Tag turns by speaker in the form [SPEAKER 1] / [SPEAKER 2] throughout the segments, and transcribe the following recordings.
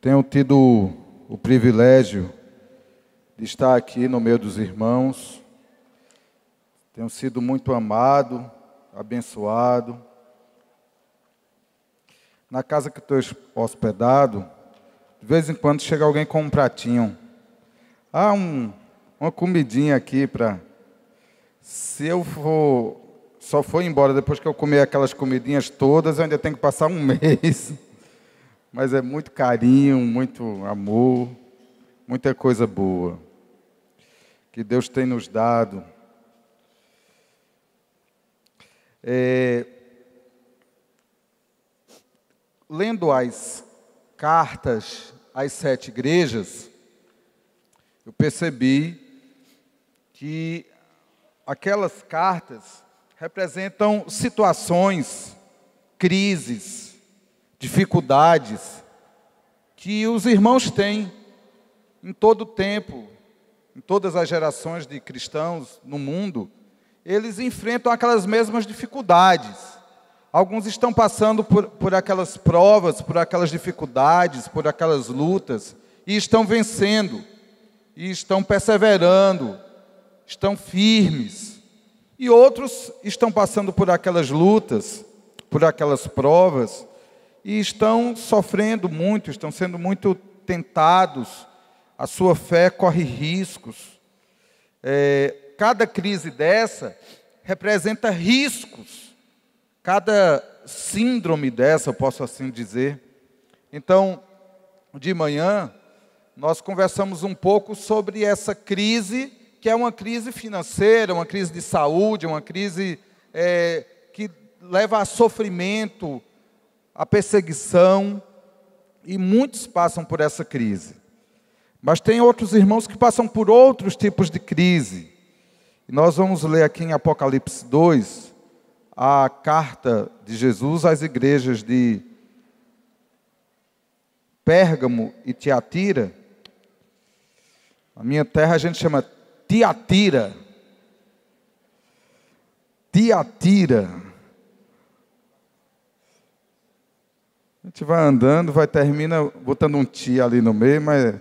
[SPEAKER 1] Tenho tido o privilégio de estar aqui no meio dos irmãos. Tenho sido muito amado, abençoado. Na casa que estou hospedado, de vez em quando chega alguém com um pratinho. Uma comidinha aqui para... Se eu só for embora depois que eu comer aquelas comidinhas todas, eu ainda tenho que passar um mês. Mas é muito carinho, muito amor, muita coisa boa que Deus tem nos dado. Lendo as cartas às 7 igrejas, eu percebi que aquelas cartas representam situações, crises, dificuldades que os irmãos têm em todo o tempo, em todas as gerações de cristãos no mundo. Eles enfrentam aquelas mesmas dificuldades. Alguns estão passando por aquelas provas, por aquelas dificuldades, por aquelas lutas, e estão vencendo, e estão perseverando, estão firmes. E outros estão passando por aquelas lutas, por aquelas provas, e estão sofrendo muito, estão sendo muito tentados. A sua fé corre riscos. Cada crise dessa representa riscos. Cada síndrome dessa, eu posso assim dizer. Então, de manhã, nós conversamos um pouco sobre essa crise, que é uma crise financeira, uma crise de saúde, uma crise que leva a sofrimento, a perseguição, e muitos passam por essa crise. Mas tem outros irmãos que passam por outros tipos de crise. E nós vamos ler aqui em Apocalipse 2, a carta de Jesus às igrejas de Pérgamo e Tiatira. Na minha terra a gente chama Tiatira. Tiatira. A gente vai andando, termina botando um ti ali no meio, mas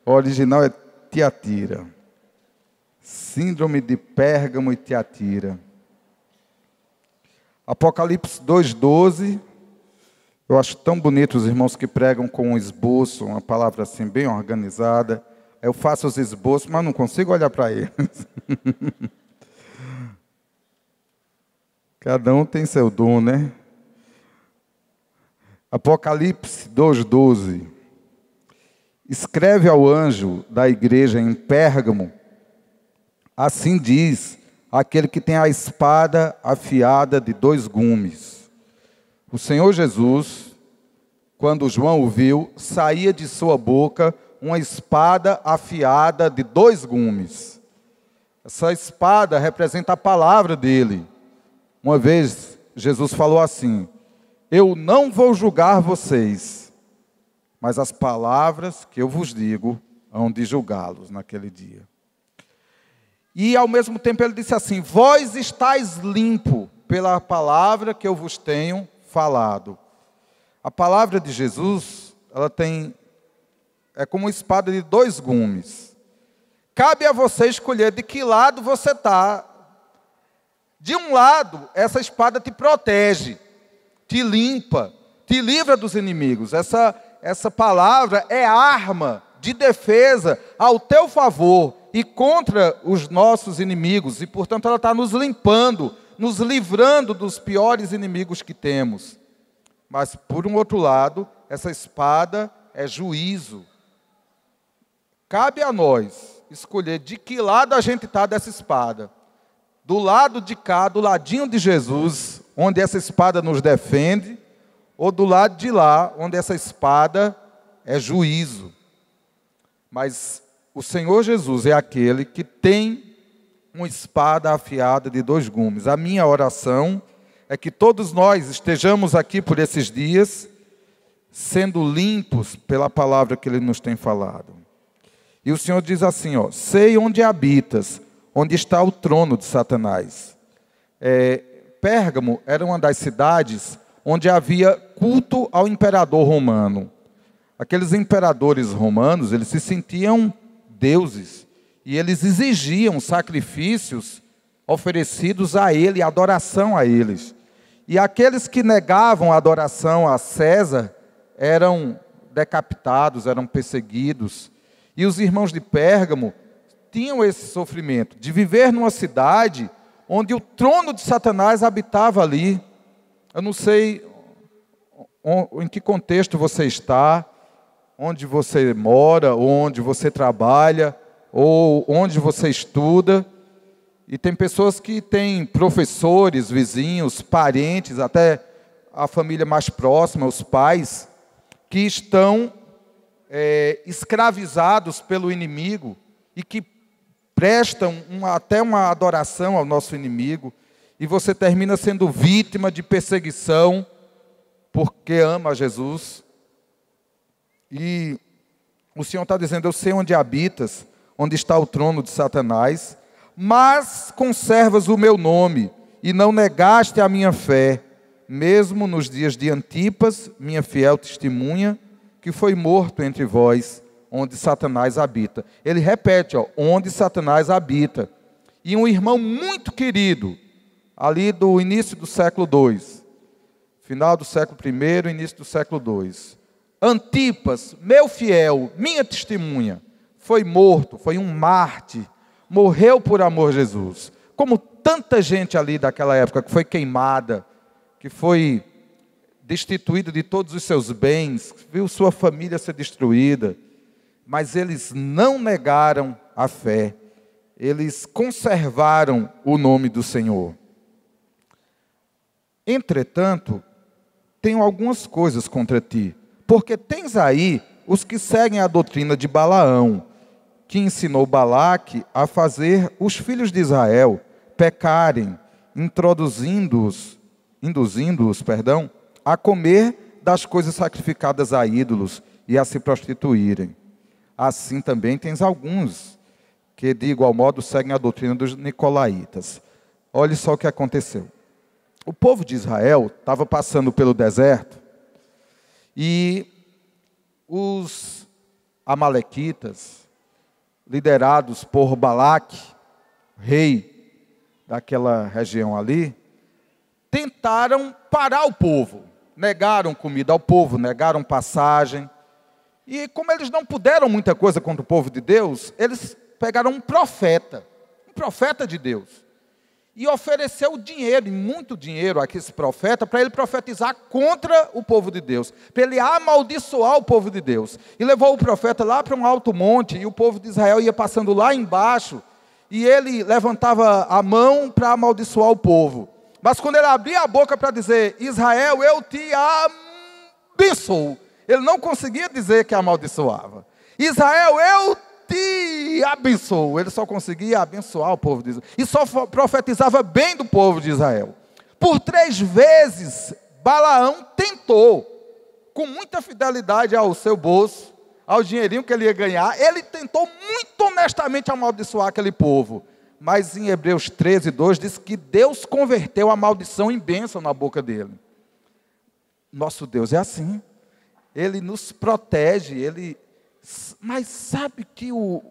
[SPEAKER 1] o original é Tiatira. Síndrome de Pérgamo e Tiatira. Apocalipse 2:12. Eu acho tão bonito os irmãos que pregam com um esboço, uma palavra assim bem organizada. Eu faço os esboços, mas não consigo olhar para eles. Cada um tem seu dom, né? Apocalipse 2:12. Escreve ao anjo da igreja em Pérgamo: assim diz aquele que tem a espada afiada de 2 gumes. O Senhor Jesus, quando João o viu, saía de sua boca uma espada afiada de 2 gumes. Essa espada representa a palavra dele. Uma vez Jesus falou assim: eu não vou julgar vocês, mas as palavras que eu vos digo hão de julgá-los naquele dia. E ao mesmo tempo ele disse assim: vós estáis limpo pela palavra que eu vos tenho falado. A palavra de Jesus, é como uma espada de 2 gumes. Cabe a você escolher de que lado você está. De um lado, essa espada te protege, te limpa, te livra dos inimigos. Essa palavra é arma de defesa ao teu favor e contra os nossos inimigos. E, portanto, ela está nos limpando, nos livrando dos piores inimigos que temos. Mas, por um outro lado, essa espada é juízo. Cabe a nós escolher de que lado a gente está dessa espada. Do lado de cá, do ladinho de Jesus, onde essa espada nos defende, ou do lado de lá, onde essa espada é juízo. Mas o Senhor Jesus é aquele que tem uma espada afiada de 2 gumes. A minha oração é que todos nós estejamos aqui por esses dias, sendo limpos pela palavra que Ele nos tem falado. E o Senhor diz assim, sei onde habitas, onde está o trono de Satanás. Pérgamo era uma das cidades onde havia culto ao imperador romano. Aqueles imperadores romanos, eles se sentiam deuses. E eles exigiam sacrifícios oferecidos a ele, adoração a eles. E aqueles que negavam a adoração a César eram decapitados, eram perseguidos. E os irmãos de Pérgamo tinham esse sofrimento de viver numa cidade onde o trono de Satanás habitava ali. Eu não sei em que contexto você está, onde você mora, onde você trabalha, ou onde você estuda. E tem pessoas que têm professores, vizinhos, parentes, até a família mais próxima, os pais, que estão escravizados pelo inimigo e que prestam até uma adoração ao nosso inimigo, e você termina sendo vítima de perseguição porque ama Jesus. E o Senhor está dizendo: eu sei onde habitas, onde está o trono de Satanás, mas conservas o meu nome e não negaste a minha fé, mesmo nos dias de Antipas, minha fiel testemunha, que foi morto entre vós, onde Satanás habita. Ele repete, onde Satanás habita. E um irmão muito querido, ali do início do século II, final do século I, início do século II. Antipas, meu fiel, minha testemunha, foi morto, foi um mártir, morreu por amor a Jesus. Como tanta gente ali daquela época que foi queimada, que foi destituída de todos os seus bens, viu sua família ser destruída, mas eles não negaram a fé, eles conservaram o nome do Senhor. Entretanto, tenho algumas coisas contra ti, porque tens aí os que seguem a doutrina de Balaão, que ensinou Balaque a fazer os filhos de Israel pecarem, induzindo-os, a comer das coisas sacrificadas a ídolos e a se prostituírem. Assim também tens alguns que, de igual modo, seguem a doutrina dos nicolaítas. Olhe só o que aconteceu. O povo de Israel estava passando pelo deserto e os amalequitas, liderados por Balaque, rei daquela região ali, tentaram parar o povo. Negaram comida ao povo, negaram passagem. E como eles não puderam muita coisa contra o povo de Deus, eles pegaram um profeta de Deus, e ofereceu dinheiro, muito dinheiro a esse profeta, para ele profetizar contra o povo de Deus, para ele amaldiçoar o povo de Deus. E levou o profeta lá para um alto monte, e o povo de Israel ia passando lá embaixo, e ele levantava a mão para amaldiçoar o povo. Mas quando ele abria a boca para dizer: Israel, eu te abençoo, ele não conseguia dizer que amaldiçoava. Israel, eu te abençoo, ele só conseguia abençoar o povo de Israel, e só profetizava bem do povo de Israel. Por 3 vezes, Balaão tentou, com muita fidelidade ao seu bolso, ao dinheirinho que ele ia ganhar, ele tentou muito honestamente amaldiçoar aquele povo. Mas em Hebreus 13, 2, diz que Deus converteu a maldição em bênção na boca dele. Nosso Deus é assim. Ele nos protege, mas sabe que o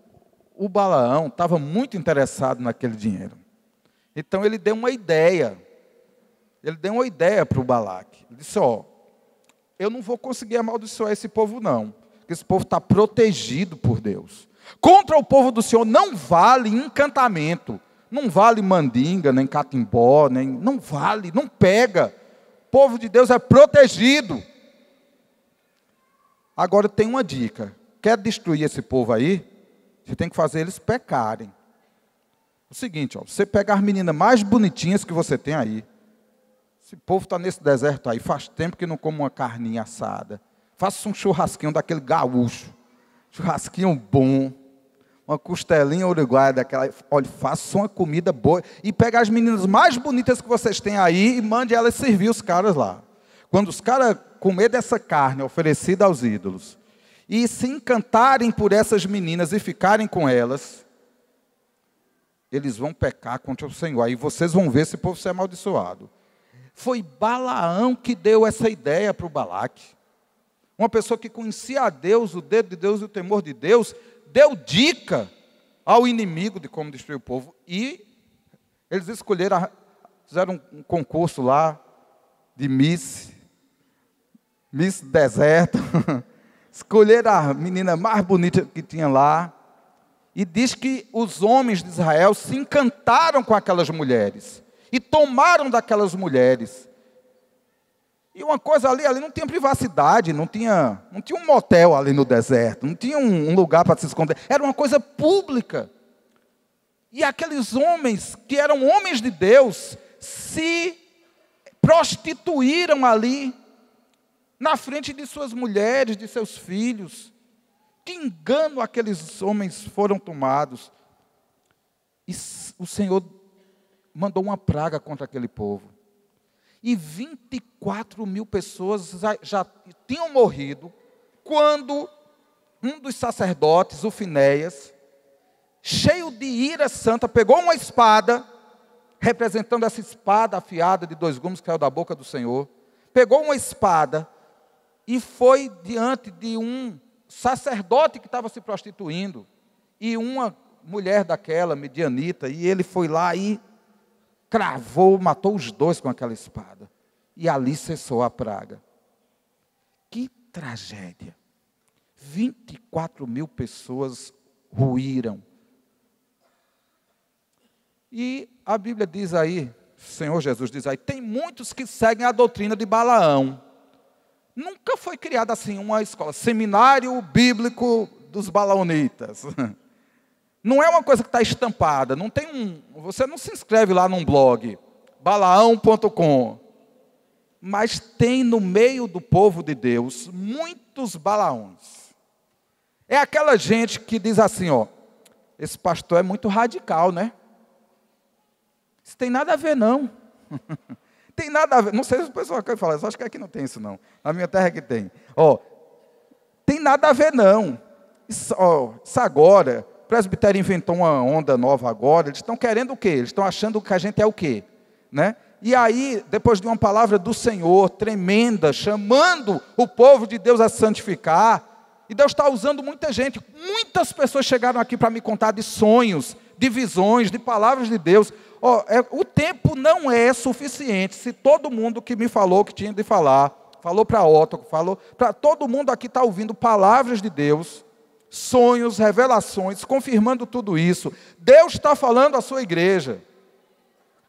[SPEAKER 1] Balaão estava muito interessado naquele dinheiro. Então ele deu uma ideia. Ele deu uma ideia para o Balaque. Ele disse: eu não vou conseguir amaldiçoar esse povo não, porque esse povo está protegido por Deus. Contra o povo do Senhor não vale encantamento, não vale mandinga, nem catimbó, não vale, não pega. O povo de Deus é protegido. Agora tem uma dica: quer destruir esse povo aí? Você tem que fazer eles pecarem. O seguinte, você pega as meninas mais bonitinhas que você tem aí. Esse povo está nesse deserto aí, faz tempo que não come uma carninha assada. Faça um churrasquinho daquele gaúcho, churrasquinho bom, uma costelinha uruguaia daquela. Olha, faça uma comida boa e pega as meninas mais bonitas que vocês têm aí e mande elas servir os caras lá. Quando os caras comer dessa carne oferecida aos ídolos e se encantarem por essas meninas e ficarem com elas, eles vão pecar contra o Senhor. Aí vocês vão ver esse povo ser amaldiçoado. Foi Balaão que deu essa ideia para o Balaque. uma pessoa que conhecia a Deus, o dedo de Deus e o temor de Deus, deu dica ao inimigo de como destruir o povo. E eles escolheram, fizeram um concurso lá de Miss Deserto. Escolheram a menina mais bonita que tinha lá. E diz que os homens de Israel se encantaram com aquelas mulheres. E tomaram daquelas mulheres. E uma coisa ali não tinha privacidade, não tinha um motel ali no deserto, não tinha um lugar para se esconder. Era uma coisa pública. E aqueles homens, que eram homens de Deus, se prostituíram ali, na frente de suas mulheres, de seus filhos. Que engano aqueles homens foram tomados. E o Senhor mandou uma praga contra aquele povo. E 24 mil pessoas já tinham morrido, quando um dos sacerdotes, o Finéias, cheio de ira santa, pegou uma espada, representando essa espada afiada de 2 gumes que saiu da boca do Senhor, pegou uma espada e foi diante de um sacerdote que estava se prostituindo, e uma mulher daquela, midianita, e ele foi lá e cravou, matou os 2 com aquela espada. E ali cessou a praga. Que tragédia. 24 mil pessoas ruíram. E a Bíblia diz aí, o Senhor Jesus diz aí, tem muitos que seguem a doutrina de Balaão. Nunca foi criada assim uma escola, seminário bíblico dos balaonitas. Não é uma coisa que está estampada, não tem você não se inscreve lá num blog, balaão.com. Mas tem no meio do povo de Deus muitos balaões. É aquela gente que diz assim, ó, esse pastor é muito radical, né? Isso tem nada a ver, não. Tem nada a ver, não sei se o pessoal quer falar, eu acho que aqui não tem isso, não. Na minha terra é que tem. Ó, tem nada a ver, não. Isso agora, o presbitério inventou uma onda nova agora, eles estão querendo o quê? Eles estão achando que a gente é o quê? Né? E aí, depois de uma palavra do Senhor, tremenda, chamando o povo de Deus a santificar, e Deus está usando muita gente, muitas pessoas chegaram aqui para me contar de sonhos, de visões, de palavras de Deus. O tempo não é suficiente. Se todo mundo que me falou que tinha de falar, falou para Otto, falou para todo mundo aqui está ouvindo palavras de Deus, sonhos, revelações, confirmando tudo isso. Deus está falando à sua igreja.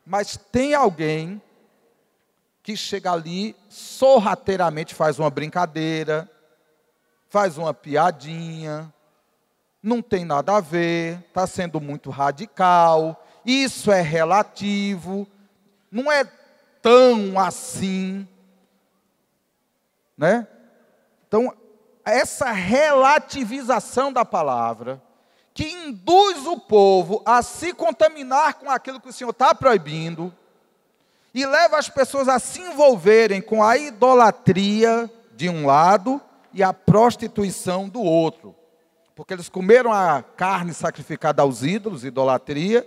[SPEAKER 1] Mas tem alguém que chega ali, sorrateiramente faz uma brincadeira, faz uma piadinha, não tem nada a ver, está sendo muito radical. Isso é relativo, não é tão assim, né? Então, essa relativização da palavra, que induz o povo a se contaminar com aquilo que o Senhor está proibindo, e leva as pessoas a se envolverem com a idolatria de um lado e a prostituição do outro. Porque eles comeram a carne sacrificada aos ídolos, idolatria,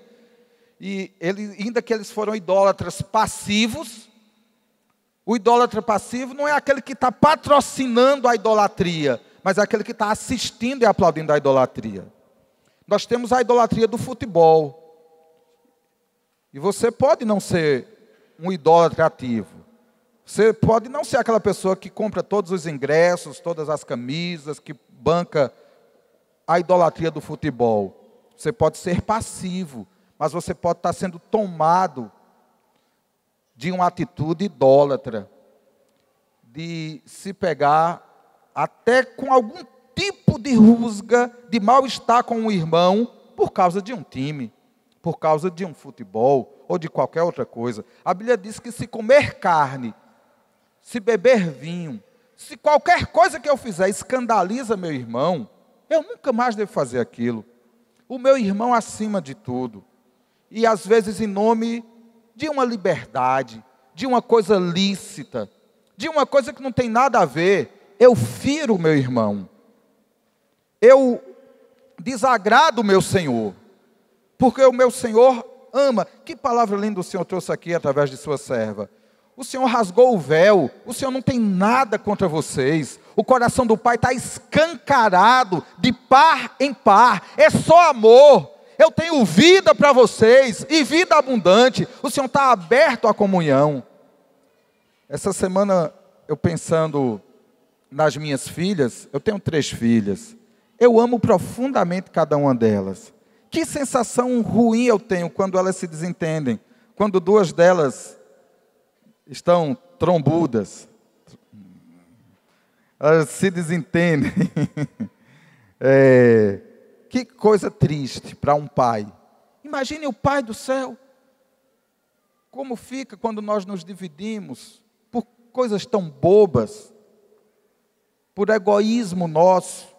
[SPEAKER 1] e ainda que eles foram idólatras passivos, o idólatra passivo não é aquele que está patrocinando a idolatria, mas é aquele que está assistindo e aplaudindo a idolatria. Nós temos a idolatria do futebol. E você pode não ser um idólatra ativo. Você pode não ser aquela pessoa que compra todos os ingressos, todas as camisas, que banca a idolatria do futebol. Você pode ser passivo, mas você pode estar sendo tomado de uma atitude idólatra, de se pegar até com algum tipo de rusga, de mal-estar com um irmão, por causa de um time, por causa de um futebol, ou de qualquer outra coisa. A Bíblia diz que se comer carne, se beber vinho, se qualquer coisa que eu fizer escandaliza meu irmão, eu nunca mais devo fazer aquilo. O meu irmão acima de tudo. E às vezes em nome de uma liberdade, de uma coisa lícita, de uma coisa que não tem nada a ver, eu firo o meu irmão. Eu desagrado o meu Senhor, porque o meu Senhor ama. Que palavra linda o Senhor trouxe aqui através de sua serva. O Senhor rasgou o véu, o Senhor não tem nada contra vocês. O coração do Pai está escancarado, de par em par, é só amor. Eu tenho vida para vocês, e vida abundante. O Senhor está aberto à comunhão. Essa semana, eu pensando nas minhas filhas, eu tenho 3 filhas. Eu amo profundamente cada uma delas. Que sensação ruim eu tenho quando elas se desentendem. Quando 2 delas estão trombudas. Elas se desentendem. Que coisa triste para um pai. Imagine o Pai do céu. Como fica quando nós nos dividimos por coisas tão bobas, por egoísmo nosso.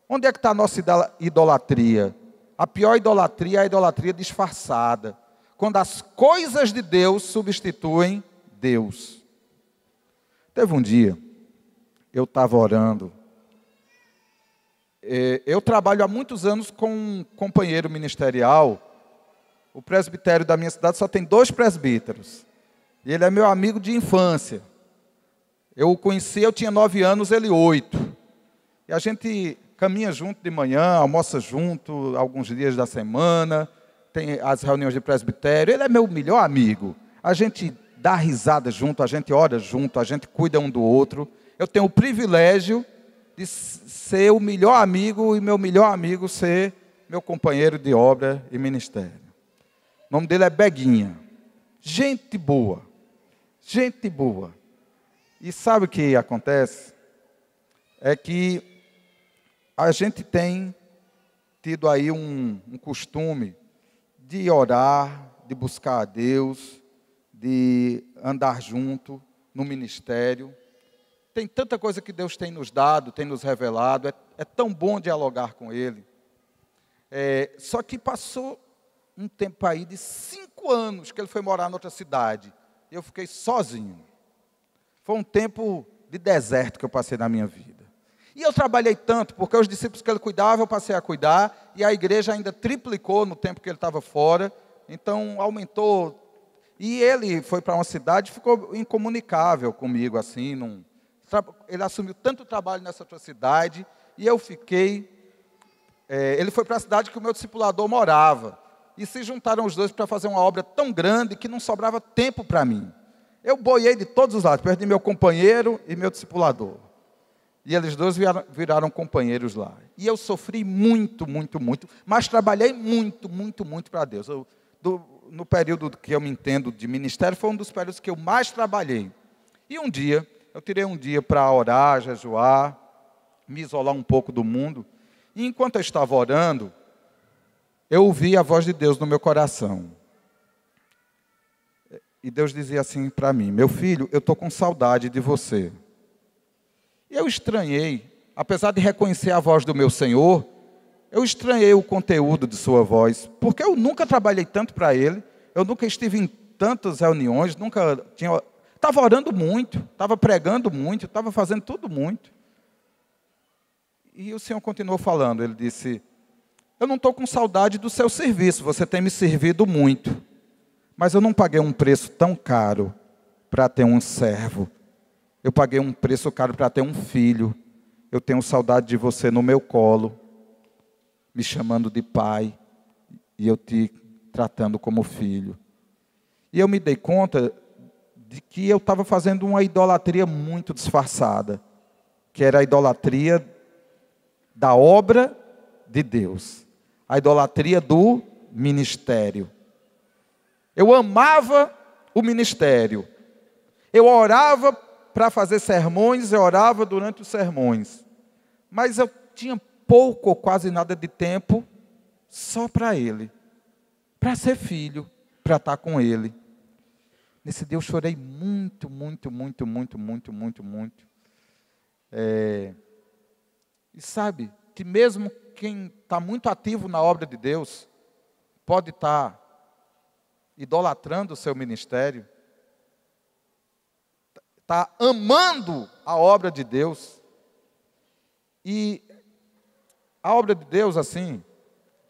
[SPEAKER 1] Onde é que está a nossa idolatria? A pior idolatria é a idolatria disfarçada. Quando as coisas de Deus substituem Deus. Teve um dia, eu estava orando. Eu trabalho há muitos anos com um companheiro ministerial. O presbitério da minha cidade só tem 2 presbíteros. E ele é meu amigo de infância. Eu o conheci, eu tinha 9 anos, ele 8. E a gente caminha junto de manhã, almoça junto alguns dias da semana, tem as reuniões de presbitério. Ele é meu melhor amigo. A gente dá risada junto, a gente ora junto, a gente cuida um do outro. Eu tenho o privilégio de ser o melhor amigo e meu melhor amigo ser meu companheiro de obra e ministério. O nome dele é Beguinha. Gente boa. Gente boa. E sabe o que acontece? É que a gente tem tido aí um costume de orar, de buscar a Deus, de andar junto no ministério. Tem tanta coisa que Deus tem nos dado, tem nos revelado, é tão bom dialogar com Ele. Só que passou um tempo aí de 5 anos que ele foi morar em outra cidade. E eu fiquei sozinho. Foi um tempo de deserto que eu passei na minha vida. E eu trabalhei tanto, porque os discípulos que ele cuidava, eu passei a cuidar, e a igreja ainda triplicou no tempo que ele estava fora, então aumentou. E ele foi para uma cidade e ficou incomunicável comigo, assim. Ele assumiu tanto trabalho nessa outra cidade, e eu fiquei. Ele foi para a cidade que o meu discipulador morava, e se juntaram os 2 para fazer uma obra tão grande que não sobrava tempo para mim. Eu boiei de todos os lados, perdi meu companheiro e meu discipulador. E eles 2 viraram companheiros lá. E eu sofri muito, muito, muito, mas trabalhei muito, muito, muito para Deus. No período que eu me entendo de ministério, foi um dos períodos que eu mais trabalhei. E um dia, eu tirei um dia para orar, jejuar, me isolar um pouco do mundo. E enquanto eu estava orando, eu ouvi a voz de Deus no meu coração. E Deus dizia assim para mim: meu filho, eu estou com saudade de você. E eu estranhei, apesar de reconhecer a voz do meu Senhor, eu estranhei o conteúdo de sua voz, porque eu nunca trabalhei tanto para Ele, eu nunca estive em tantas reuniões, estava orando muito, estava pregando muito, estava fazendo tudo muito. E o Senhor continuou falando, Ele disse: eu não estou com saudade do seu serviço, você tem me servido muito, mas eu não paguei um preço tão caro para ter um servo. Eu paguei um preço caro para ter um filho. Eu tenho saudade de você no meu colo, me chamando de pai, e eu te tratando como filho. E eu me dei conta de que eu estava fazendo uma idolatria muito disfarçada, que era a idolatria da obra de Deus, a idolatria do ministério. Eu amava o ministério, eu orava para fazer sermões, eu orava durante os sermões, mas eu tinha pouco ou quase nada de tempo só para Ele, para ser filho, para estar com Ele. Nesse dia eu chorei muito, muito, muito, muito, muito, muito, muito. E sabe que mesmo quem está muito ativo na obra de Deus, pode estar idolatrando o seu ministério, está amando a obra de Deus. E a obra de Deus, assim,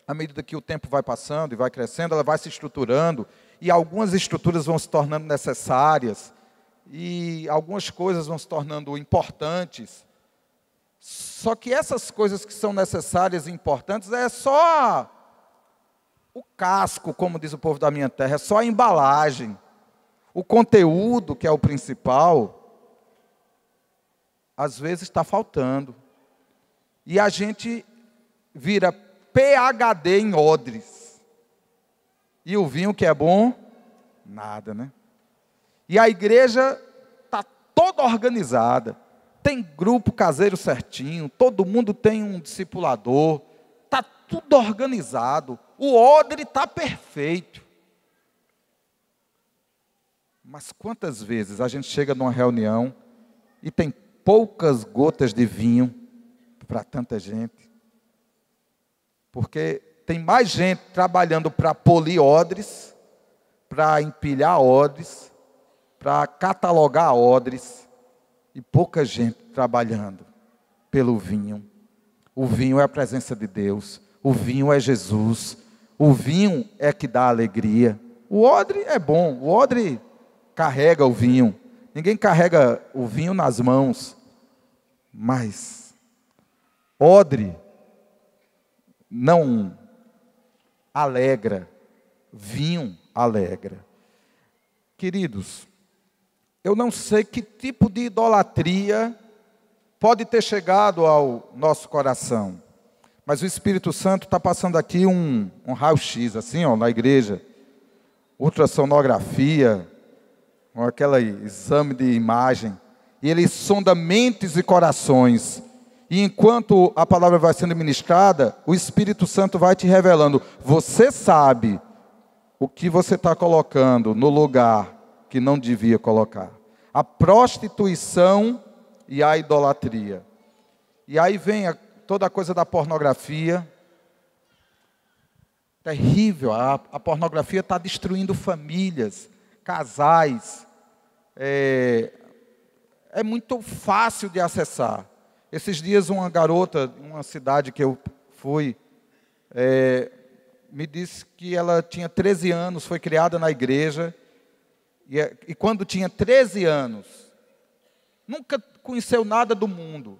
[SPEAKER 1] à medida que o tempo vai passando e vai crescendo, ela vai se estruturando, e algumas estruturas vão se tornando necessárias, e algumas coisas vão se tornando importantes. Só que essas coisas que são necessárias e importantes é só o casco, como diz o povo da minha terra, é só a embalagem. O conteúdo, que é o principal, às vezes está faltando. E a gente vira PhD em odres. E o vinho que é bom? Nada, né? E a igreja está toda organizada. Tem grupo caseiro certinho, todo mundo tem um discipulador. Está tudo organizado. O odre está perfeito. Mas quantas vezes a gente chega numa reunião e tem poucas gotas de vinho para tanta gente? Porque tem mais gente trabalhando para polir odres, para empilhar odres, para catalogar odres, e pouca gente trabalhando pelo vinho. O vinho é a presença de Deus, o vinho é Jesus, o vinho é que dá alegria. O odre é bom, o odre carrega o vinho. Ninguém carrega o vinho nas mãos. Mas odre não alegra, vinho alegra. Queridos, eu não sei que tipo de idolatria pode ter chegado ao nosso coração, mas o Espírito Santo está passando aqui um raio-x, assim, ó, na igreja, ultrassonografia, com aquele exame de imagem, e ele sonda mentes e corações, e enquanto a palavra vai sendo ministrada, o Espírito Santo vai te revelando, você sabe o que você está colocando no lugar que não devia colocar. A prostituição e a idolatria. E aí vem toda a coisa da pornografia. Terrível, a pornografia está destruindo famílias, casais. É muito fácil de acessar. Esses dias uma garota, em uma cidade que eu fui, me disse que ela tinha 13 anos, foi criada na igreja, e quando tinha 13 anos, nunca conheceu nada do mundo.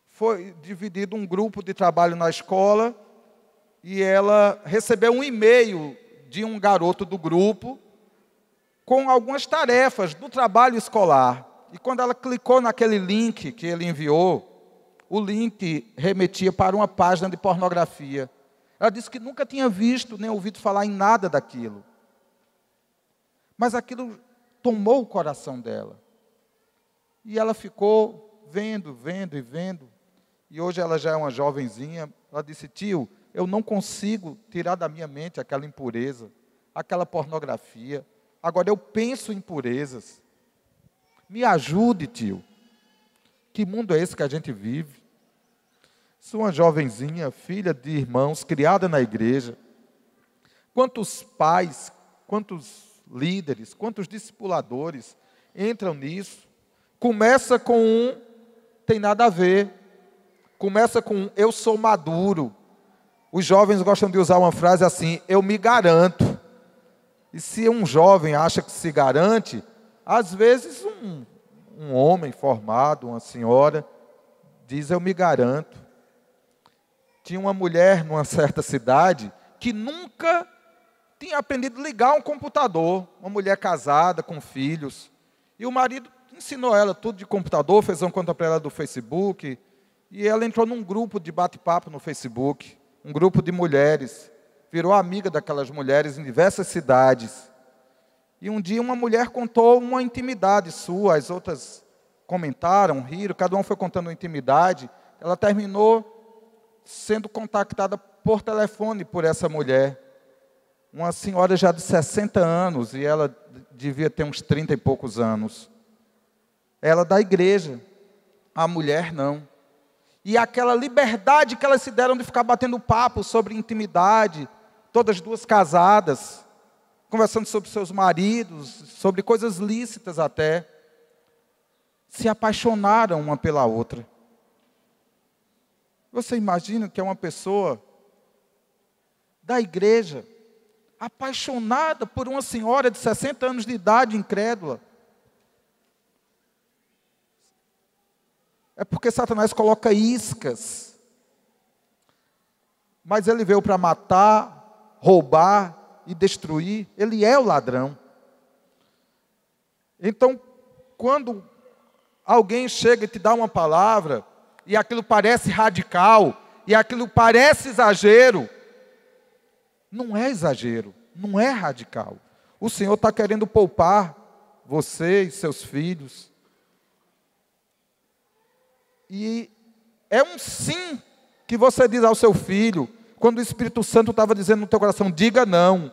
[SPEAKER 1] Foi dividido um grupo de trabalho na escola, e ela recebeu um e-mail de um garoto do grupo, com algumas tarefas do trabalho escolar. E quando ela clicou naquele link que ele enviou, o link remetia para uma página de pornografia. Ela disse que nunca tinha visto nem ouvido falar em nada daquilo. Mas aquilo tomou o coração dela. E ela ficou vendo, vendo e vendo. E hoje ela já é uma jovenzinha. Ela disse, tio, eu não consigo tirar da minha mente aquela impureza, aquela pornografia. Agora eu penso em impurezas. Me ajude, tio. Que mundo é esse que a gente vive? Sou uma jovenzinha, filha de irmãos, criada na igreja. Quantos pais, quantos líderes, quantos discipuladores entram nisso? Começa com tem nada a ver. Começa com eu sou maduro. Os jovens gostam de usar uma frase assim, eu me garanto. E se um jovem acha que se garante, às vezes um homem formado, uma senhora, diz eu me garanto. Tinha uma mulher numa certa cidade que nunca tinha aprendido a ligar um computador. Uma mulher casada, com filhos. E o marido ensinou ela tudo de computador, fez uma conta para ela do Facebook. E ela entrou num grupo de bate-papo no Facebook. Um grupo de mulheres. Virou amiga daquelas mulheres em diversas cidades. E um dia uma mulher contou uma intimidade sua, as outras comentaram, riram, cada uma foi contando uma intimidade. Ela terminou sendo contactada por telefone por essa mulher. Uma senhora já de 60 anos, e ela devia ter uns 30 e poucos anos. Ela da igreja, a mulher não. E aquela liberdade que elas se deram de ficar batendo papo sobre intimidade, todas duas casadas, conversando sobre seus maridos, sobre coisas lícitas até, se apaixonaram uma pela outra. Você imagina que é uma pessoa da igreja, apaixonada por uma senhora de 60 anos de idade, incrédula. É porque Satanás coloca iscas. Mas ele veio para matar, roubar e destruir. Ele é o ladrão. Então, quando alguém chega e te dá uma palavra, e aquilo parece radical, e aquilo parece exagero, não é exagero, não é radical. O Senhor está querendo poupar você e seus filhos. E é um sim que você diz ao seu filho, quando o Espírito Santo estava dizendo no teu coração, diga não.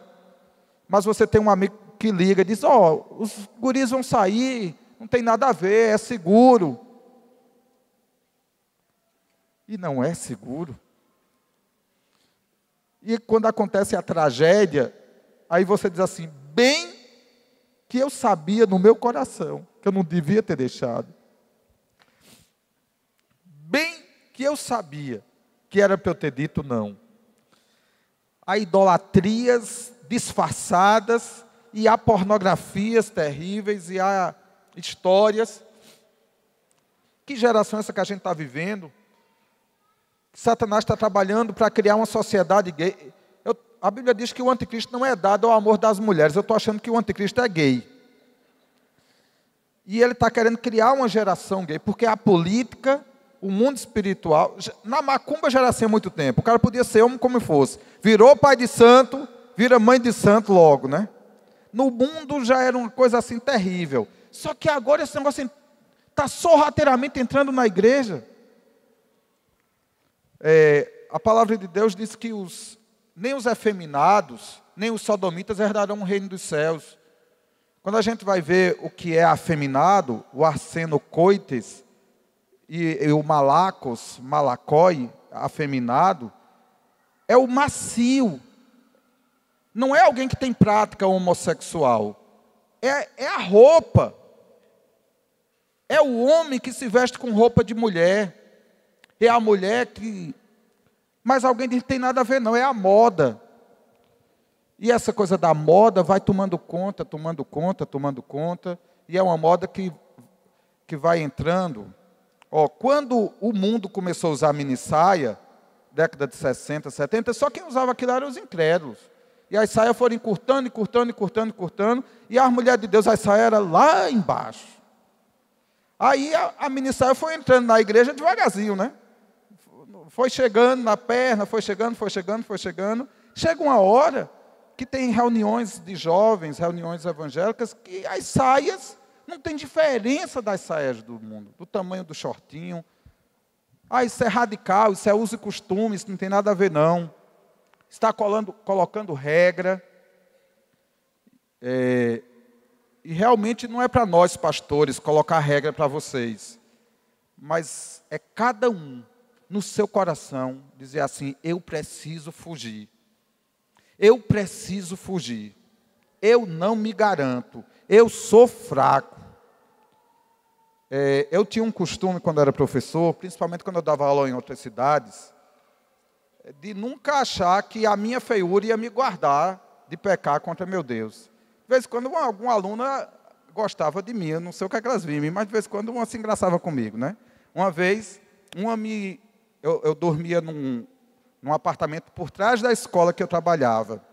[SPEAKER 1] Mas você tem um amigo que liga e diz, os guris vão sair, não tem nada a ver, é seguro. E não é seguro. E quando acontece a tragédia, aí você diz assim, bem que eu sabia no meu coração, que eu não devia ter deixado. Bem que eu sabia que era para eu ter dito não. Há idolatrias disfarçadas, e há pornografias terríveis, e há histórias. Que geração é essa que a gente está vivendo? Satanás está trabalhando para criar uma sociedade gay. A Bíblia diz que o anticristo não é dado ao amor das mulheres. Eu estou achando que o anticristo é gay. E ele está querendo criar uma geração gay, porque a política, o mundo espiritual, na macumba já era assim há muito tempo. O cara podia ser homem como fosse. Virou pai de santo, vira mãe de santo logo, né? No mundo já era uma coisa assim terrível. Só que agora esse negócio está sorrateiramente entrando na igreja. A palavra de Deus diz que nem os efeminados, nem os sodomitas herdarão o reino dos céus. Quando a gente vai ver o que é afeminado, o arsenocoites e o malacói, afeminado, é o macio. Não é alguém que tem prática homossexual. É a roupa. É o homem que se veste com roupa de mulher. É a mulher que... Mas alguém diz que tem nada a ver, não. É a moda. E essa coisa da moda vai tomando conta. E é uma moda que vai entrando. Quando o mundo começou a usar mini saia, década de 60, 70, só quem usava aquilo eram os incrédulos. E as saias foram encurtando, e as mulheres de Deus, as saias eram lá embaixo. Aí a mini saia foi entrando na igreja devagarzinho, né? Foi chegando na perna, foi chegando. Chega uma hora que tem reuniões de jovens, reuniões evangélicas, que as saias não tem diferença das saias do mundo, do tamanho do shortinho. Isso é radical, isso é uso e costume, isso não tem nada a ver, não. Está colocando regra. E realmente não é para nós, pastores, colocar regra para vocês. Mas é cada um, no seu coração, dizer assim, eu preciso fugir. Eu preciso fugir. Eu não me garanto. Eu sou fraco. Eu tinha um costume, quando era professor, principalmente quando eu dava aula em outras cidades, de nunca achar que a minha feiura ia me guardar de pecar contra meu Deus. De vez em quando, alguma aluna gostava de mim, eu não sei o que é que elas viam, mas de vez em quando uma se engraçava comigo, né? Uma vez, eu dormia num apartamento por trás da escola que eu trabalhava.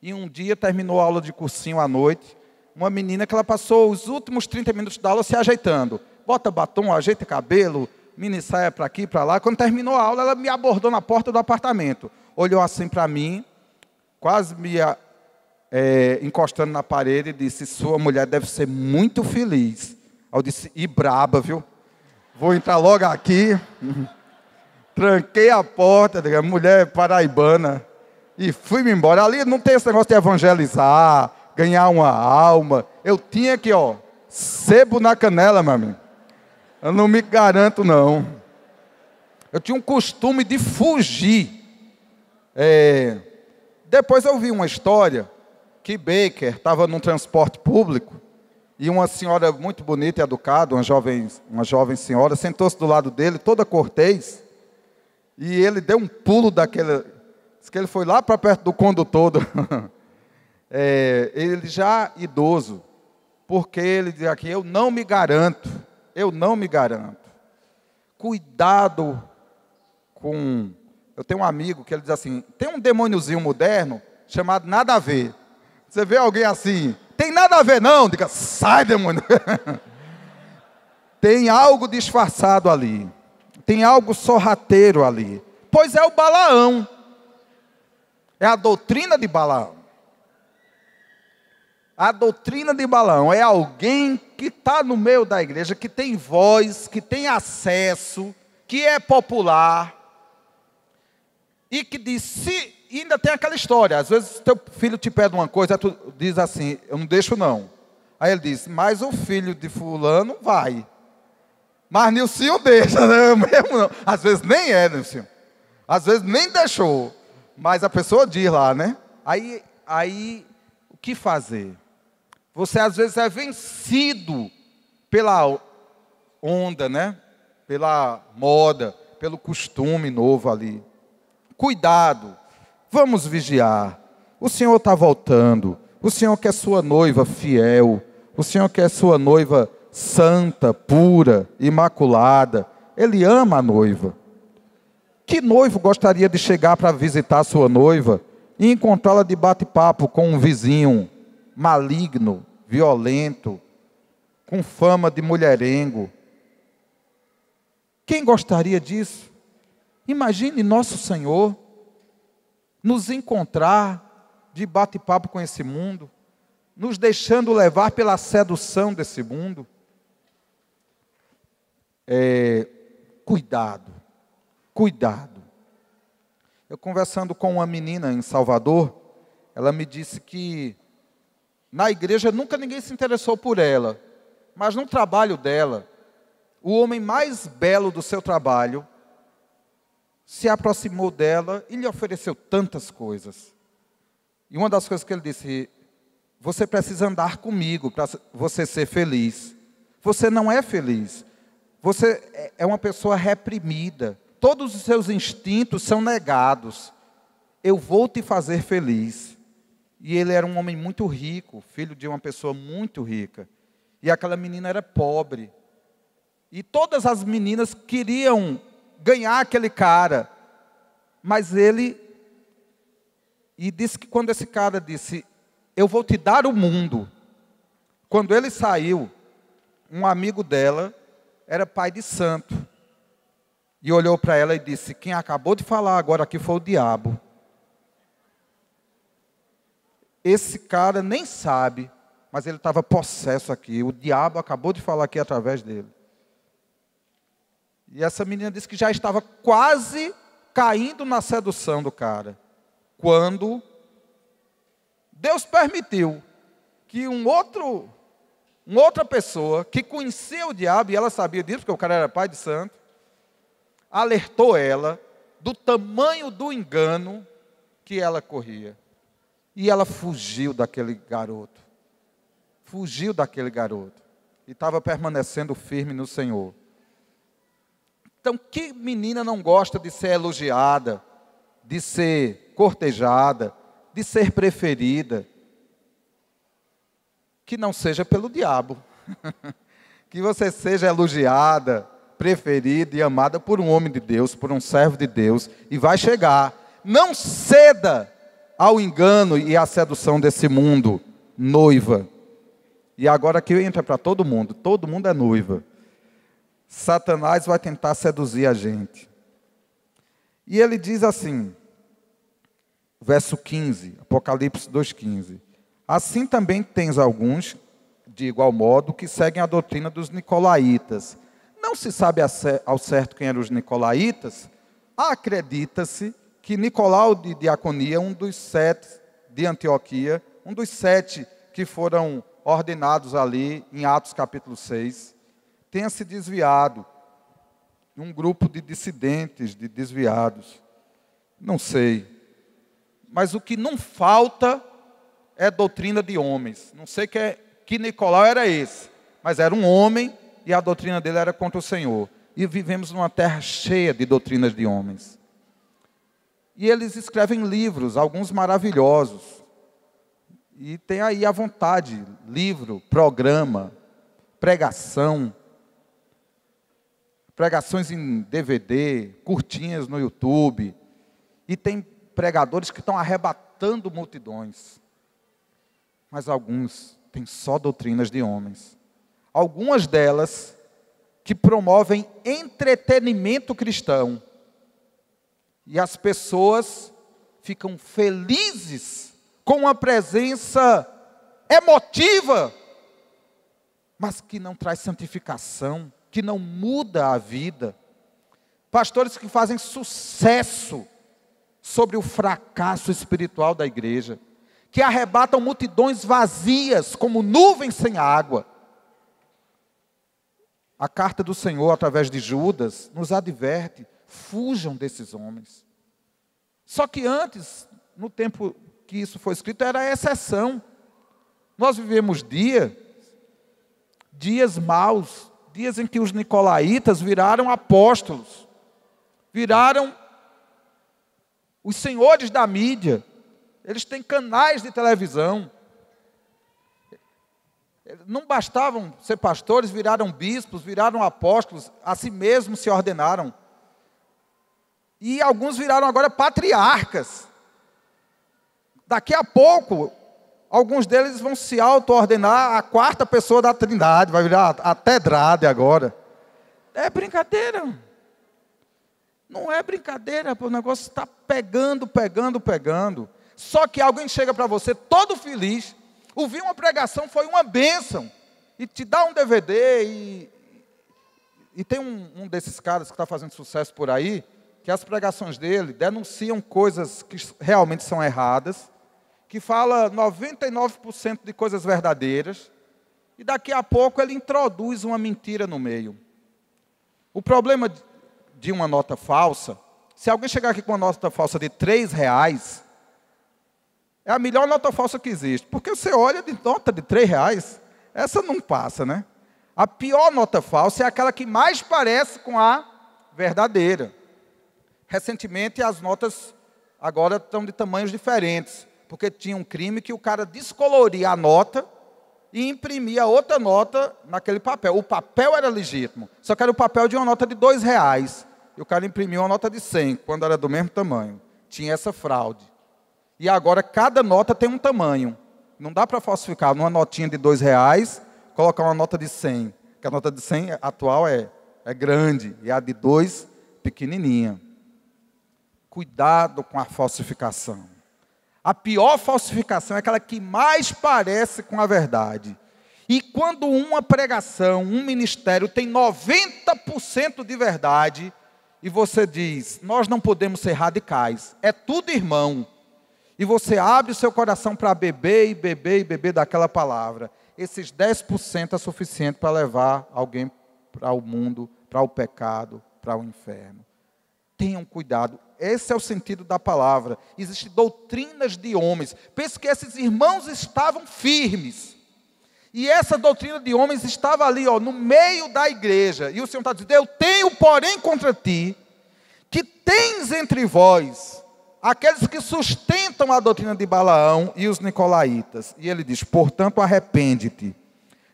[SPEAKER 1] E um dia terminou a aula de cursinho à noite, uma menina que ela passou os últimos 30 minutos da aula se ajeitando. Bota batom, ajeita cabelo, mini saia para aqui, para lá. Quando terminou a aula, ela me abordou na porta do apartamento. Olhou assim para mim, quase me encostando na parede e disse, sua mulher deve ser muito feliz. Eu disse, e braba, viu? Vou entrar logo aqui. Tranquei a porta, mulher paraibana, e fui-me embora. Ali não tem esse negócio de evangelizar, ganhar uma alma. Eu tinha que, sebo na canela, meu amigo. Eu não me garanto, não. Eu tinha um costume de fugir. Depois eu vi uma história que Baker estava num transporte público e uma senhora muito bonita e educada, uma jovem senhora, sentou-se do lado dele, toda cortês, e ele deu um pulo daquele... Diz que ele foi lá para perto do condutor. Ele já idoso, porque ele diz aqui, eu não me garanto. Cuidado com... Eu tenho um amigo que ele diz assim, tem um demôniozinho moderno chamado nada a ver. Você vê alguém assim, tem nada a ver não, diga, sai demônio. Tem algo disfarçado ali. Tem algo sorrateiro ali. Pois é o Balaão. É a doutrina de Balaão. A doutrina de Balaão é alguém que está no meio da igreja, que tem voz, que tem acesso, que é popular. E que diz, se ainda tem aquela história, às vezes teu filho te pede uma coisa, tu diz assim, eu não deixo não. Aí ele diz, mas o filho de fulano vai. Mas Nilcinho deixa, né? Mesmo não. Às vezes nem é, Nilcinho. Às vezes nem deixou. Mas a pessoa diz lá, né? Aí o que fazer? Você às vezes é vencido pela onda, né? Pela moda, pelo costume novo ali. Cuidado, vamos vigiar. O Senhor está voltando. O Senhor quer sua noiva fiel. O Senhor quer sua noiva santa, pura, imaculada. Ele ama a noiva. Que noivo gostaria de chegar para visitar a sua noiva e encontrá-la de bate-papo com um vizinho maligno, violento, com fama de mulherengo? Quem gostaria disso? Imagine nosso Senhor nos encontrar de bate-papo com esse mundo, nos deixando levar pela sedução desse mundo. Cuidado, cuidado. Eu conversando com uma menina em Salvador, ela me disse que na igreja nunca ninguém se interessou por ela, mas no trabalho dela, o homem mais belo do seu trabalho se aproximou dela e lhe ofereceu tantas coisas. E uma das coisas que ele disse, você precisa andar comigo para você ser feliz. Você não é feliz. Você é uma pessoa reprimida. Todos os seus instintos são negados. Eu vou te fazer feliz. E ele era um homem muito rico, filho de uma pessoa muito rica. E aquela menina era pobre. E todas as meninas queriam ganhar aquele cara. Mas ele... E disse que quando esse cara disse, eu vou te dar o mundo. Quando ele saiu, um amigo dela era pai de santo. E olhou para ela e disse, quem acabou de falar agora aqui foi o diabo. Esse cara nem sabe, mas ele estava possesso aqui. O diabo acabou de falar aqui através dele. E essa menina disse que já estava quase caindo na sedução do cara. Quando Deus permitiu que outra pessoa que conhecia o diabo, e ela sabia disso, porque o cara era pai de santo, alertou ela do tamanho do engano que ela corria. E ela fugiu daquele garoto. Fugiu daquele garoto. E estava permanecendo firme no Senhor. Então, que menina não gosta de ser elogiada, de ser cortejada, de ser preferida? Que não seja pelo diabo. Que você seja elogiada, preferida e amada por um homem de Deus, por um servo de Deus. E vai chegar. Não ceda ao engano e à sedução desse mundo, noiva. E agora que entra para todo mundo é noiva. Satanás vai tentar seduzir a gente. E ele diz assim, verso 15, Apocalipse 2,15. Assim também tens alguns, de igual modo, que seguem a doutrina dos nicolaítas. Não se sabe ao certo quem eram os nicolaítas. Acredita-se que Nicolau de Diaconia, um dos 7 de Antioquia, um dos 7 que foram ordenados ali em Atos capítulo 6, tenha se desviado. Um grupo de dissidentes, de desviados. Não sei. Mas o que não falta é doutrina de homens. Não sei que Nicolau era esse, mas era um homem e a doutrina dele era contra o Senhor. E vivemos numa terra cheia de doutrinas de homens. E eles escrevem livros, alguns maravilhosos. E tem aí à vontade, livro, programa, pregação. pregações em DVD, curtinhas no YouTube, e tem pregadores que estão arrebatando multidões. Mas alguns têm só doutrinas de homens. Algumas delas que promovem entretenimento cristão. E as pessoas ficam felizes com uma presença emotiva, mas que não traz santificação, que não muda a vida. Pastores que fazem sucesso sobre o fracasso espiritual da igreja, que arrebatam multidões vazias como nuvens sem água. A carta do Senhor, através de Judas, nos adverte: fujam desses homens. Só que antes, no tempo que isso foi escrito, era a exceção. Nós vivemos dias maus, dias em que os nicolaítas viraram apóstolos, viraram os senhores da mídia. Eles têm canais de televisão. Não bastavam ser pastores, viraram bispos, viraram apóstolos, a si mesmos se ordenaram. E alguns viraram agora patriarcas. Daqui a pouco, alguns deles vão se auto-ordenar a quarta pessoa da Trindade, vai virar a Tedrade agora. É brincadeira. Não é brincadeira, o negócio está pegando. Só que alguém chega para você todo feliz, ouvir uma pregação foi uma bênção, e te dá um DVD, e tem um desses caras que está fazendo sucesso por aí, que as pregações dele denunciam coisas que realmente são erradas, que fala 99% de coisas verdadeiras, e daqui a pouco ele introduz uma mentira no meio. O problema de uma nota falsa, se alguém chegar aqui com uma nota falsa de R$3, é a melhor nota falsa que existe, porque você olha de nota de R$3, essa não passa, né? A pior nota falsa é aquela que mais parece com a verdadeira. Recentemente as notas agora estão de tamanhos diferentes, porque tinha um crime que o cara descoloria a nota e imprimia outra nota naquele papel. O papel era legítimo, só que era o papel de uma nota de R$2, e o cara imprimiu uma nota de 100, quando era do mesmo tamanho. Tinha essa fraude. E agora cada nota tem um tamanho. Não dá para falsificar numa notinha de R$2, colocar uma nota de 100. Porque a nota de 100 atual é grande, e a de 2, pequenininha. Cuidado com a falsificação. A pior falsificação é aquela que mais parece com a verdade. E quando uma pregação, um ministério tem 90% de verdade, e você diz: nós não podemos ser radicais, é tudo irmão. E você abre o seu coração para beber daquela palavra. Esses 10% é suficiente para levar alguém para o mundo, para o pecado, para o inferno. Tenham cuidado. Esse é o sentido da palavra. Existem doutrinas de homens. Pense que esses irmãos estavam firmes. E essa doutrina de homens estava ali, no meio da igreja. E o Senhor está dizendo: eu tenho, porém, contra ti, que tens entre vós aqueles que sustentam a doutrina de Balaão e os nicolaítas. E ele diz: portanto, arrepende-te.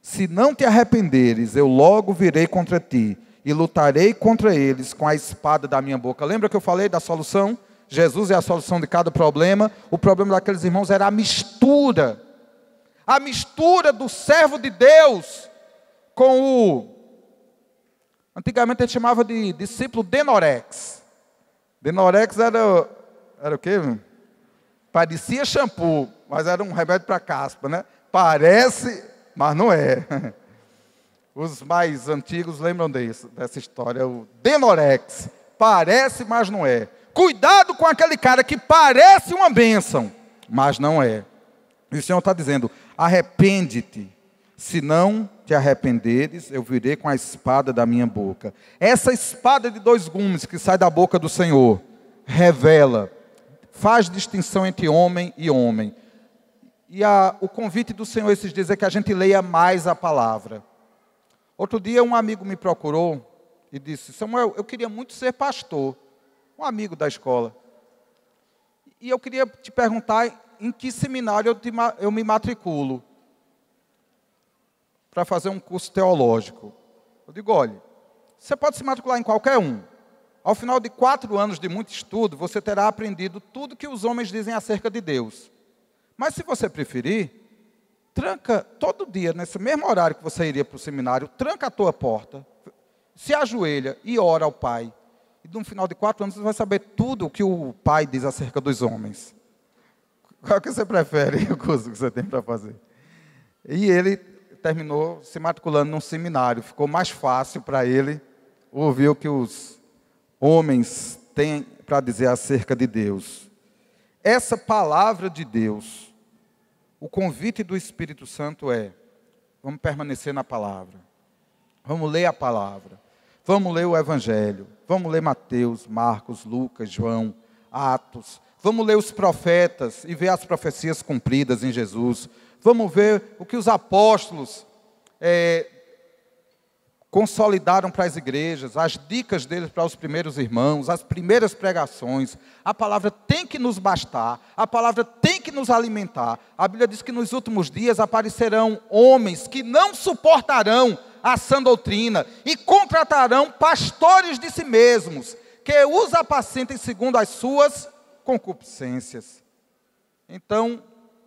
[SPEAKER 1] Se não te arrependeres, eu logo virei contra ti e lutarei contra eles com a espada da minha boca. Lembra que eu falei da solução? Jesus é a solução de cada problema. O problema daqueles irmãos era a mistura. A mistura do servo de Deus com o... Antigamente a gente chamava de discípulo Denorex. Denorex era o quê? Parecia shampoo, mas era um remédio para caspa, né? Parece, mas não é. Os mais antigos lembram dessa história. O Denorex. Parece, mas não é. Cuidado com aquele cara que parece uma bênção, mas não é. E o Senhor está dizendo: arrepende-te. Se não te arrependeres, eu virei com a espada da minha boca. Essa espada de 2 gumes que sai da boca do Senhor revela, faz distinção entre homem e homem. E o convite do Senhor esses dias é que a gente leia mais a palavra. Outro dia um amigo me procurou e disse: Samuel, eu queria muito ser pastor. Um amigo da escola. E eu queria te perguntar em que seminário eu me matriculo para fazer um curso teológico. Eu digo: olha, Você pode se matricular em qualquer um. Ao final de 4 anos de muito estudo, você terá aprendido tudo que os homens dizem acerca de Deus. Mas se você preferir, tranca todo dia, nesse mesmo horário que você iria para o seminário, tranca a tua porta, se ajoelha e ora ao Pai. E no final de 4 anos você vai saber tudo o que o Pai diz acerca dos homens. Qual que você prefere o curso que você tem para fazer? E ele terminou se matriculando num seminário. Ficou mais fácil para ele ouvir o que os homens têm para dizer acerca de Deus. Essa palavra de Deus, o convite do Espírito Santo é: vamos permanecer na palavra. Vamos ler a palavra. Vamos ler o Evangelho. Vamos ler Mateus, Marcos, Lucas, João, Atos. Vamos ler os profetas e ver as profecias cumpridas em Jesus. Vamos ver o que os apóstolos consolidaram para as igrejas, as dicas deles para os primeiros irmãos, as primeiras pregações. A palavra tem que nos bastar, a palavra tem que nos alimentar. A Bíblia diz que nos últimos dias aparecerão homens que não suportarão a sã doutrina e contratarão pastores de si mesmos, que os apacentem segundo as suas concupiscências. Então,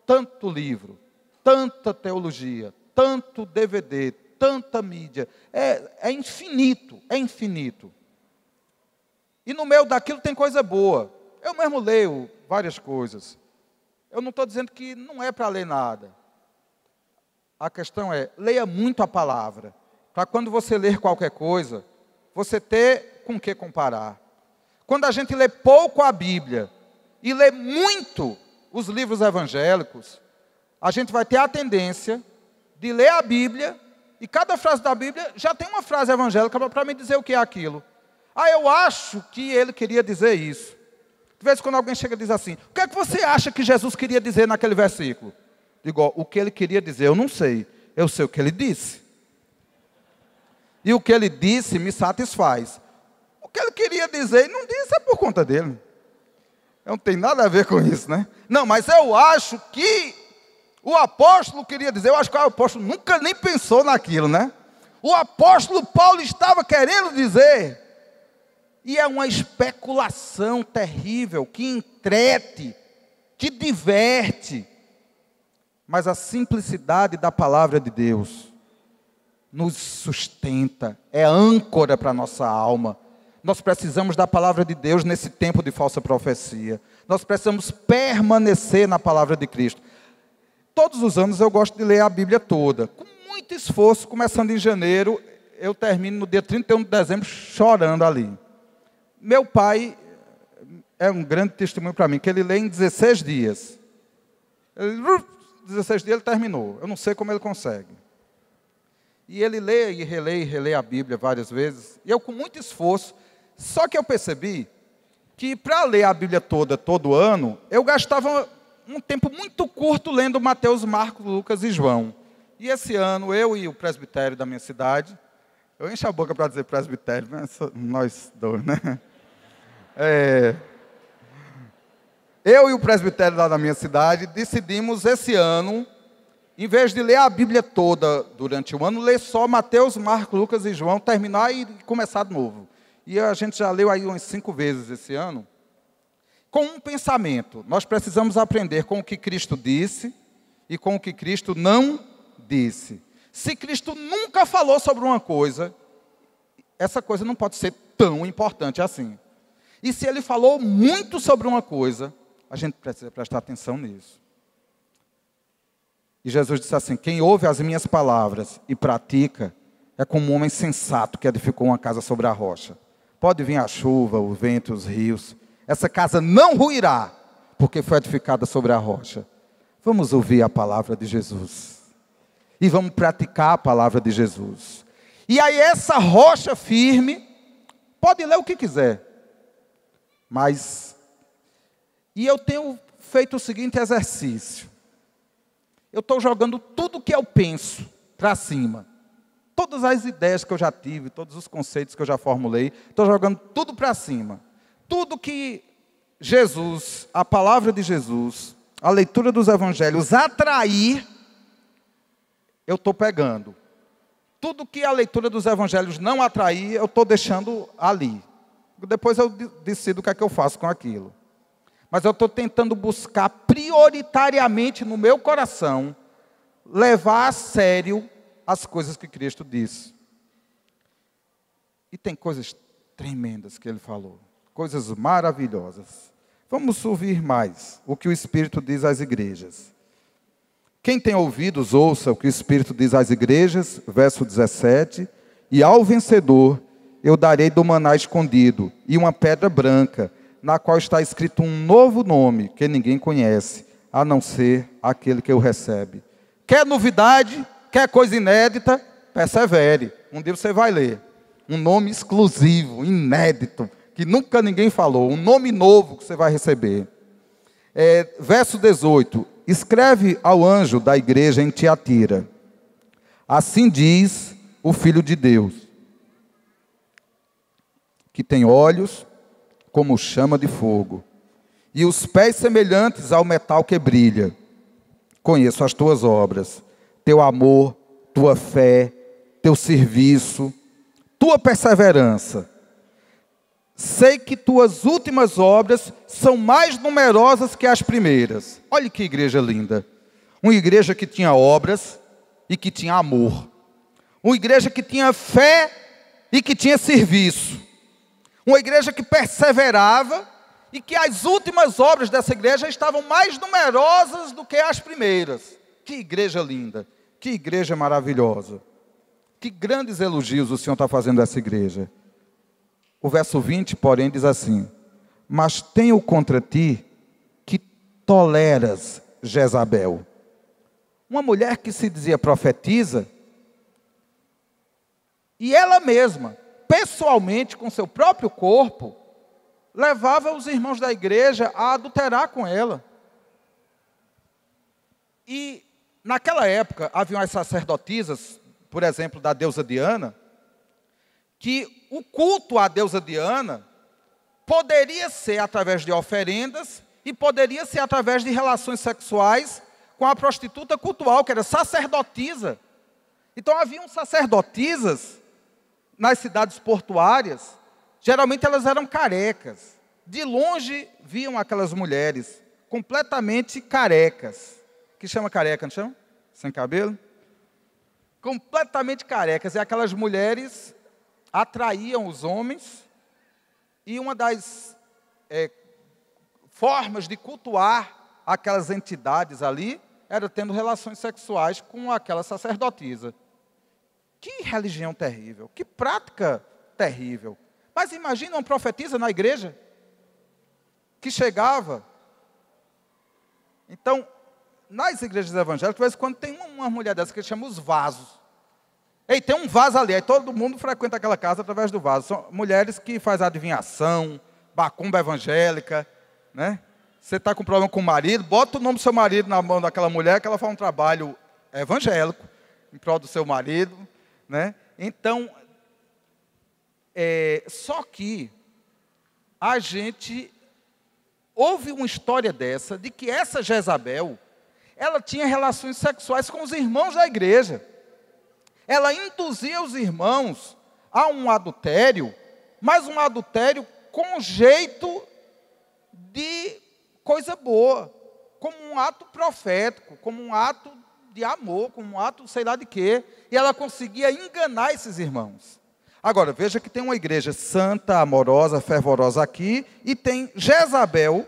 [SPEAKER 1] tanto livro, tanta teologia, tanto DVD, tanta mídia, é infinito, é infinito. E no meio daquilo tem coisa boa. Eu mesmo leio várias coisas. Eu não estou dizendo que não é para ler nada. A questão é, leia muito a palavra, para quando você ler qualquer coisa, você ter com que comparar. Quando a gente lê pouco a Bíblia e lê muito os livros evangélicos, a gente vai ter a tendência de ler a Bíblia, e cada frase da Bíblia já tem uma frase evangélica para me dizer o que é aquilo. Ah, eu acho que ele queria dizer isso. De vez em quando alguém chega e diz assim: o que é que você acha que Jesus queria dizer naquele versículo? Digo, ó, o que ele queria dizer eu não sei, eu sei o que ele disse. E o que ele disse me satisfaz. O que ele queria dizer e não disse é por conta dele. Não tem nada a ver com isso, né? Não, mas eu acho que o apóstolo queria dizer, eu acho que o apóstolo nunca nem pensou naquilo, né? O apóstolo Paulo estava querendo dizer. E é uma especulação terrível, que entrete, que diverte. Mas a simplicidade da palavra de Deus nos sustenta, é âncora para a nossa alma. Nós precisamos da palavra de Deus nesse tempo de falsa profecia. Nós precisamos permanecer na palavra de Cristo. Todos os anos eu gosto de ler a Bíblia toda. Com muito esforço, começando em janeiro, eu termino no dia 31 de dezembro chorando ali. Meu pai é um grande testemunho para mim, que ele lê em 16 dias. 16 dias ele terminou. Eu não sei como ele consegue. E ele lê e relê a Bíblia várias vezes. E eu com muito esforço. Só que eu percebi que para ler a Bíblia toda, todo ano, eu gastava um tempo muito curto lendo Mateus, Marcos, Lucas e João. E esse ano, eu e o presbitério da minha cidade, eu encho a boca para dizer presbitério, mas nós dois, né? Eu e o presbitério lá da minha cidade decidimos esse ano, em vez de ler a Bíblia toda durante o ano, ler só Mateus, Marcos, Lucas e João, terminar e começar de novo. E a gente já leu aí umas 5 vezes esse ano. Com um pensamento, nós precisamos aprender com o que Cristo disse e com o que Cristo não disse. Se Cristo nunca falou sobre uma coisa, essa coisa não pode ser tão importante assim. E se ele falou muito sobre uma coisa, a gente precisa prestar atenção nisso. E Jesus disse assim: quem ouve as minhas palavras e pratica, é como um homem sensato que edificou uma casa sobre a rocha. Pode vir a chuva, o vento, os rios, essa casa não ruirá, porque foi edificada sobre a rocha. Vamos ouvir a palavra de Jesus. E vamos praticar a palavra de Jesus. E aí essa rocha firme, pode ler o que quiser. Mas, e eu tenho feito o seguinte exercício. Eu estou jogando tudo que eu penso para cima. Todas as ideias que eu já tive, todos os conceitos que eu já formulei, estou jogando tudo para cima. Tudo que Jesus, a palavra de Jesus, a leitura dos evangelhos atrair, eu estou pegando. tudo que a leitura dos evangelhos não atrair, eu estou deixando ali. Depois eu decido o que é que eu faço com aquilo. Mas eu estou tentando buscar prioritariamente no meu coração, levar a sério as coisas que Cristo disse. E tem coisas tremendas que ele falou, coisas maravilhosas. Vamos ouvir mais o que o Espírito diz às igrejas. Quem tem ouvidos, ouça o que o Espírito diz às igrejas, verso 17. E ao vencedor eu darei do maná escondido e uma pedra branca, na qual está escrito um novo nome que ninguém conhece, a não ser aquele que o recebe. Quer novidade? Quer coisa inédita? Persevere. Um dia você vai ler. Um nome exclusivo, inédito, que nunca ninguém falou. Um nome novo que você vai receber. Verso 18. Escreve ao anjo da igreja em Tiatira. Assim diz o Filho de Deus, que tem olhos como chama de fogo, e os pés semelhantes ao metal que brilha. Conheço as tuas obras, teu amor, tua fé, teu serviço, tua perseverança. Sei que tuas últimas obras são mais numerosas que as primeiras. Olha que igreja linda. Uma igreja que tinha obras e que tinha amor. Uma igreja que tinha fé e que tinha serviço. Uma igreja que perseverava e que as últimas obras dessa igreja estavam mais numerosas do que as primeiras. Que igreja linda. Que igreja maravilhosa. Que grandes elogios o Senhor está fazendo a essa igreja. O verso 20, porém, diz assim: mas tenho contra ti que toleras Jezabel, uma mulher que se dizia profetisa, e ela mesma, pessoalmente, com seu próprio corpo, levava os irmãos da igreja a adulterar com ela. E naquela época, haviam as sacerdotisas, por exemplo, da deusa Diana, que o culto à deusa Diana poderia ser através de oferendas e poderia ser através de relações sexuais com a prostituta cultual, que era sacerdotisa. Então haviam sacerdotisas nas cidades portuárias, geralmente elas eram carecas. De longe viam aquelas mulheres completamente carecas. Que chama careca, não chama? Sem cabelo? Completamente carecas. E aquelas mulheres atraíam os homens, e uma das formas de cultuar aquelas entidades ali era tendo relações sexuais com aquela sacerdotisa. Que religião terrível, que prática terrível. Mas imagina uma profetisa na igreja, que chegava. Então, nas igrejas evangélicas, de vez em quando tem uma mulher dessa que chama os vasos. Ei, tem um vaso ali, aí todo mundo frequenta aquela casa através do vaso. São mulheres que fazem adivinhação, macumba evangélica, né? Você está com problema com o marido, bota o nome do seu marido na mão daquela mulher, que ela faz um trabalho evangélico, em prol do seu marido, né? Então, só que a gente ouve uma história dessa, de que essa Jezabel, ela tinha relações sexuais com os irmãos da igreja. Ela induzia os irmãos a um adultério, mas um adultério com jeito de coisa boa, como um ato profético, como um ato de amor, como um ato sei lá de quê. E ela conseguia enganar esses irmãos. Agora, veja que tem uma igreja santa, amorosa, fervorosa aqui, e tem Jezabel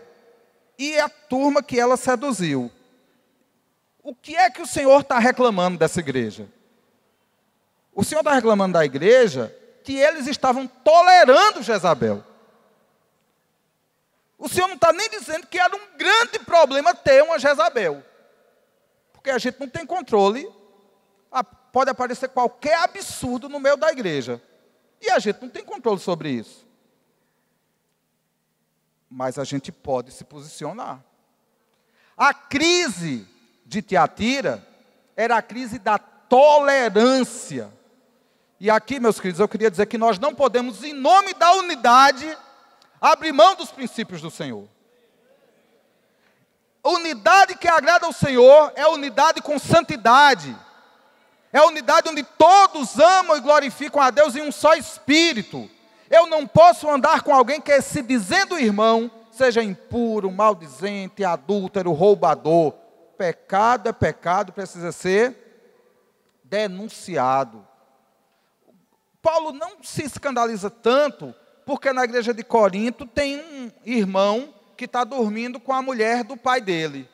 [SPEAKER 1] e a turma que ela seduziu. O que é que o Senhor está reclamando dessa igreja? O Senhor está reclamando da igreja que eles estavam tolerando Jezabel. O Senhor não está nem dizendo que era um grande problema ter uma Jezabel. Porque a gente não tem controle. Pode aparecer qualquer absurdo no meio da igreja. E a gente não tem controle sobre isso. Mas a gente pode se posicionar. A crise de Tiatira era a crise da tolerância. E aqui, meus queridos, eu queria dizer que nós não podemos, em nome da unidade, abrir mão dos princípios do Senhor. Unidade que agrada ao Senhor é unidade com santidade. É a unidade onde todos amam e glorificam a Deus em um só espírito. Eu não posso andar com alguém que, se dizendo irmão, seja impuro, maldizente, adúltero, roubador. Pecado é pecado, precisa ser denunciado. Paulo não se escandaliza tanto, porque na igreja de Corinto tem um irmão que está dormindo com a mulher do pai dele.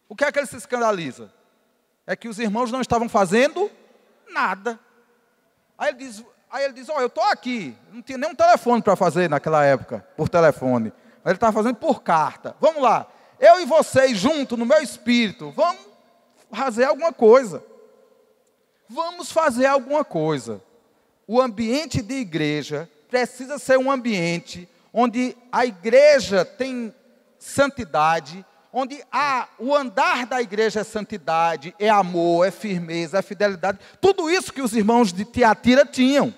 [SPEAKER 1] O que é que ele se escandaliza? É que os irmãos não estavam fazendo nada. Aí ele diz, eu estou aqui. Não tinha nem um telefone para fazer naquela época, por telefone. Mas ele estava fazendo por carta. Vamos lá, eu e vocês juntos, no meu espírito, vamos fazer alguma coisa. Vamos fazer alguma coisa. O ambiente de igreja precisa ser um ambiente onde a igreja tem santidade, onde o andar da igreja é santidade, é amor, é firmeza, é fidelidade. Tudo isso que os irmãos de Tiatira tinham.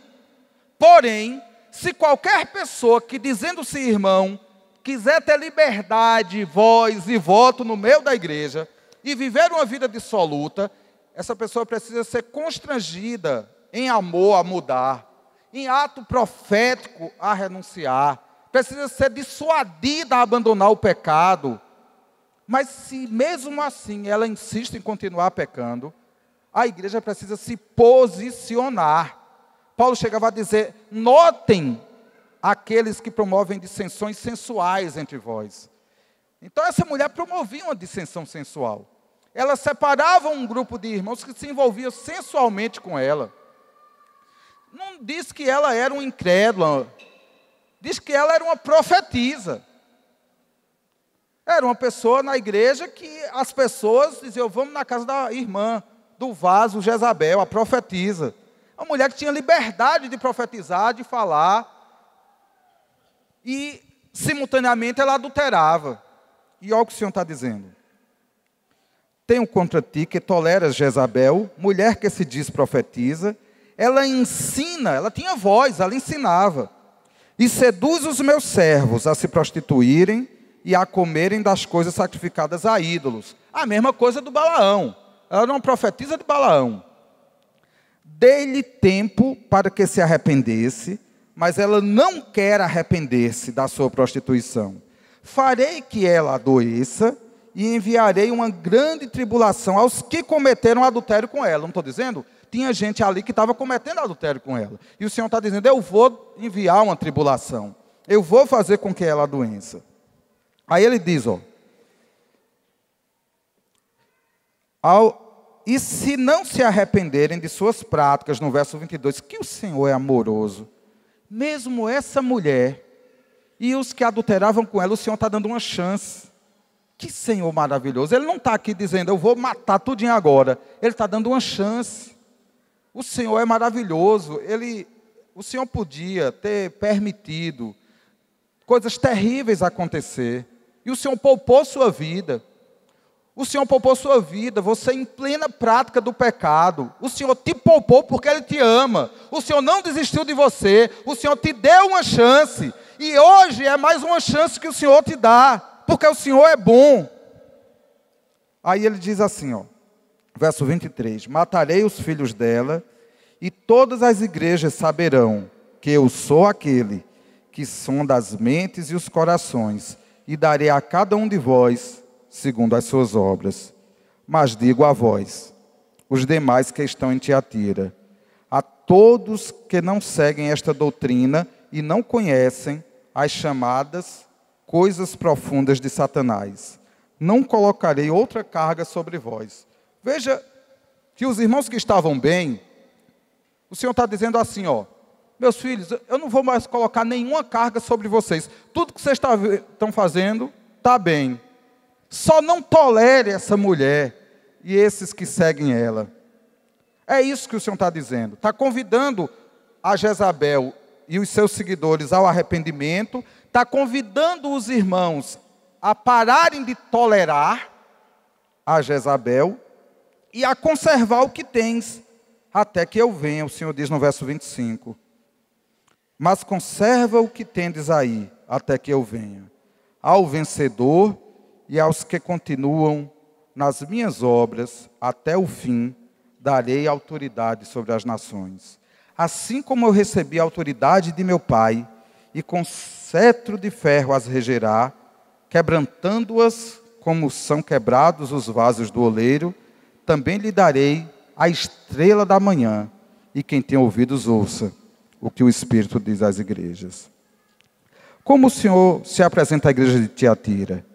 [SPEAKER 1] Porém, se qualquer pessoa que, dizendo-se irmão, quiser ter liberdade, voz e voto no meio da igreja e viver uma vida dissoluta, essa pessoa precisa ser constrangida em amor a mudar, em ato profético a renunciar, precisa ser dissuadida a abandonar o pecado. Mas se mesmo assim ela insiste em continuar pecando, a igreja precisa se posicionar. Paulo chegava a dizer, notem aqueles que promovem dissensões sensuais entre vós. Então essa mulher promovia uma dissensão sensual. Ela separava um grupo de irmãos que se envolviam sensualmente com ela. Não diz que ela era uma incrédula, diz que ela era uma profetisa. Era uma pessoa na igreja que as pessoas diziam, vamos na casa da irmã, do vaso, Jezabel, a profetisa. Uma mulher que tinha liberdade de profetizar, de falar, e simultaneamente ela adulterava. E olha o que o Senhor está dizendo. Tenho contra ti que toleras Jezabel, mulher que se diz profetiza, ela ensina, ela tinha voz, ela ensinava, e seduz os meus servos a se prostituírem, e a comerem das coisas sacrificadas a ídolos. A mesma coisa do Balaão. Ela era uma profetisa de Balaão. Dei-lhe tempo para que se arrependesse, mas ela não quer arrepender-se da sua prostituição. Farei que ela adoeça e enviarei uma grande tribulação aos que cometeram adultério com ela. Não estou dizendo? Tinha gente ali que estava cometendo adultério com ela. E o Senhor está dizendo, eu vou enviar uma tribulação. Eu vou fazer com que ela adoeça. Aí ele diz, e se não se arrependerem de suas práticas, no verso 22, que o Senhor é amoroso, mesmo essa mulher e os que adulteravam com ela, o Senhor está dando uma chance. Que Senhor maravilhoso. Ele não está aqui dizendo, eu vou matar tudinho agora. Ele está dando uma chance. O Senhor é maravilhoso. O Senhor podia ter permitido coisas terríveis acontecer. E o Senhor poupou sua vida. O Senhor poupou sua vida, você em plena prática do pecado. O Senhor te poupou porque Ele te ama. O Senhor não desistiu de você. O Senhor te deu uma chance. E hoje é mais uma chance que o Senhor te dá. Porque o Senhor é bom. Aí ele diz assim, verso 23. Matarei os filhos dela, e todas as igrejas saberão que eu sou aquele que sonda as mentes e os corações, e darei a cada um de vós segundo as suas obras. Mas digo a vós, os demais que estão em Tiatira, a todos que não seguem esta doutrina e não conhecem as chamadas coisas profundas de Satanás, não colocarei outra carga sobre vós. Veja que os irmãos que estavam bem, o Senhor está dizendo assim, meus filhos, eu não vou mais colocar nenhuma carga sobre vocês. Tudo que vocês estão fazendo está bem. Só não tolere essa mulher e esses que seguem ela. É isso que o Senhor está dizendo. Está convidando a Jezabel e os seus seguidores ao arrependimento. Está convidando os irmãos a pararem de tolerar a Jezabel e a conservar o que tens, até que eu venha. O Senhor diz no verso 25. Mas conserva o que tendes aí, até que eu venha. Ao vencedor e aos que continuam nas minhas obras até o fim, darei autoridade sobre as nações. Assim como eu recebi a autoridade de meu Pai, e com cetro de ferro as regerá, quebrantando-as como são quebrados os vasos do oleiro, também lhe darei a estrela da manhã, e quem tem ouvidos ouça o que o Espírito diz às igrejas. Como o Senhor se apresenta à igreja de Tiatira?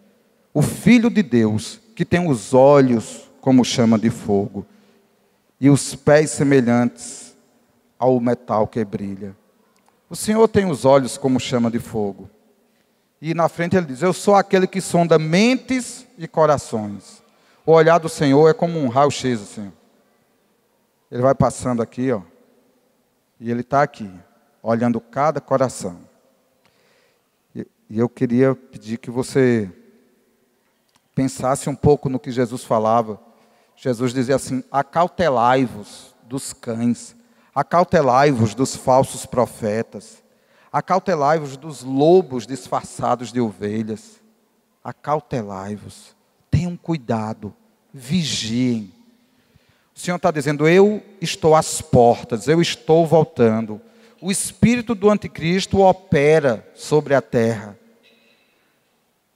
[SPEAKER 1] O Filho de Deus, que tem os olhos como chama de fogo, e os pés semelhantes ao metal que brilha. O Senhor tem os olhos como chama de fogo. E na frente ele diz, eu sou aquele que sonda mentes e corações. O olhar do Senhor é como um raio-x, assim. Ele vai passando aqui, ó. E ele está aqui, olhando cada coração. E eu queria pedir que você pensasse um pouco no que Jesus falava. Jesus dizia assim, acautelai-vos dos cães, acautelai-vos dos falsos profetas, acautelai-vos dos lobos disfarçados de ovelhas, acautelai-vos, tenham cuidado, vigiem. O Senhor está dizendo, eu estou às portas, eu estou voltando. O espírito do anticristo opera sobre a terra.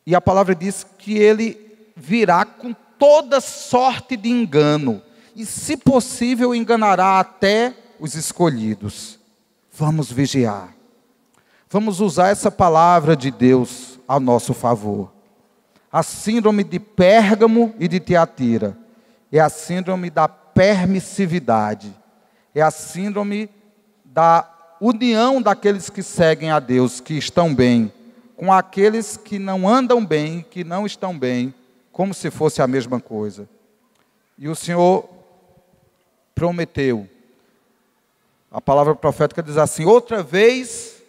[SPEAKER 1] E a palavra diz que ele virá com toda sorte de engano. E, se possível, enganará até os escolhidos. Vamos vigiar. Vamos usar essa palavra de Deus a nosso favor. A síndrome de Pérgamo e de Tiatira é a síndrome da permissividade. É a síndrome da união daqueles que seguem a Deus, que estão bem, com aqueles que não andam bem, que não estão bem, como se fosse a mesma coisa. E o Senhor prometeu. A palavra profética diz assim, outra vez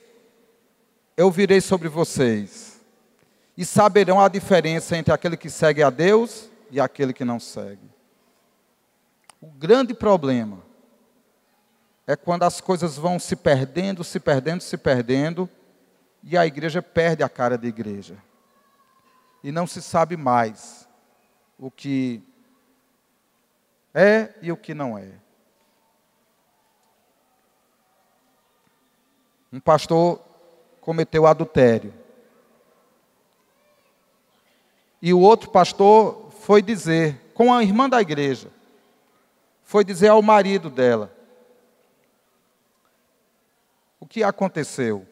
[SPEAKER 1] eu virei sobre vocês, e saberão a diferença entre aquele que segue a Deus e aquele que não segue. O grande problema é quando as coisas vão se perdendo, se perdendo, se perdendo, e a igreja perde a cara de igreja. E não se sabe mais o que é e o que não é. Um pastor cometeu adultério. E o outro pastor foi dizer, com a irmã da igreja, foi dizer ao marido dela, o que aconteceu.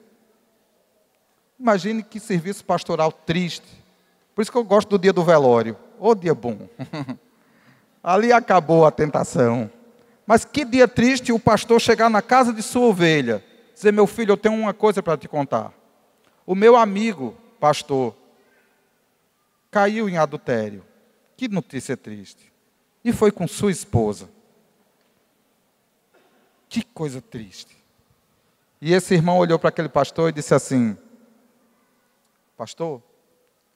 [SPEAKER 1] Imagine que serviço pastoral triste. Por isso que eu gosto do dia do velório. Ô dia bom. Ali acabou a tentação. Mas que dia triste o pastor chegar na casa de sua ovelha, dizer, meu filho, eu tenho uma coisa para te contar. O meu amigo, pastor, caiu em adultério. Que notícia triste. E foi com sua esposa. Que coisa triste. E esse irmão olhou para aquele pastor e disse assim, pastor,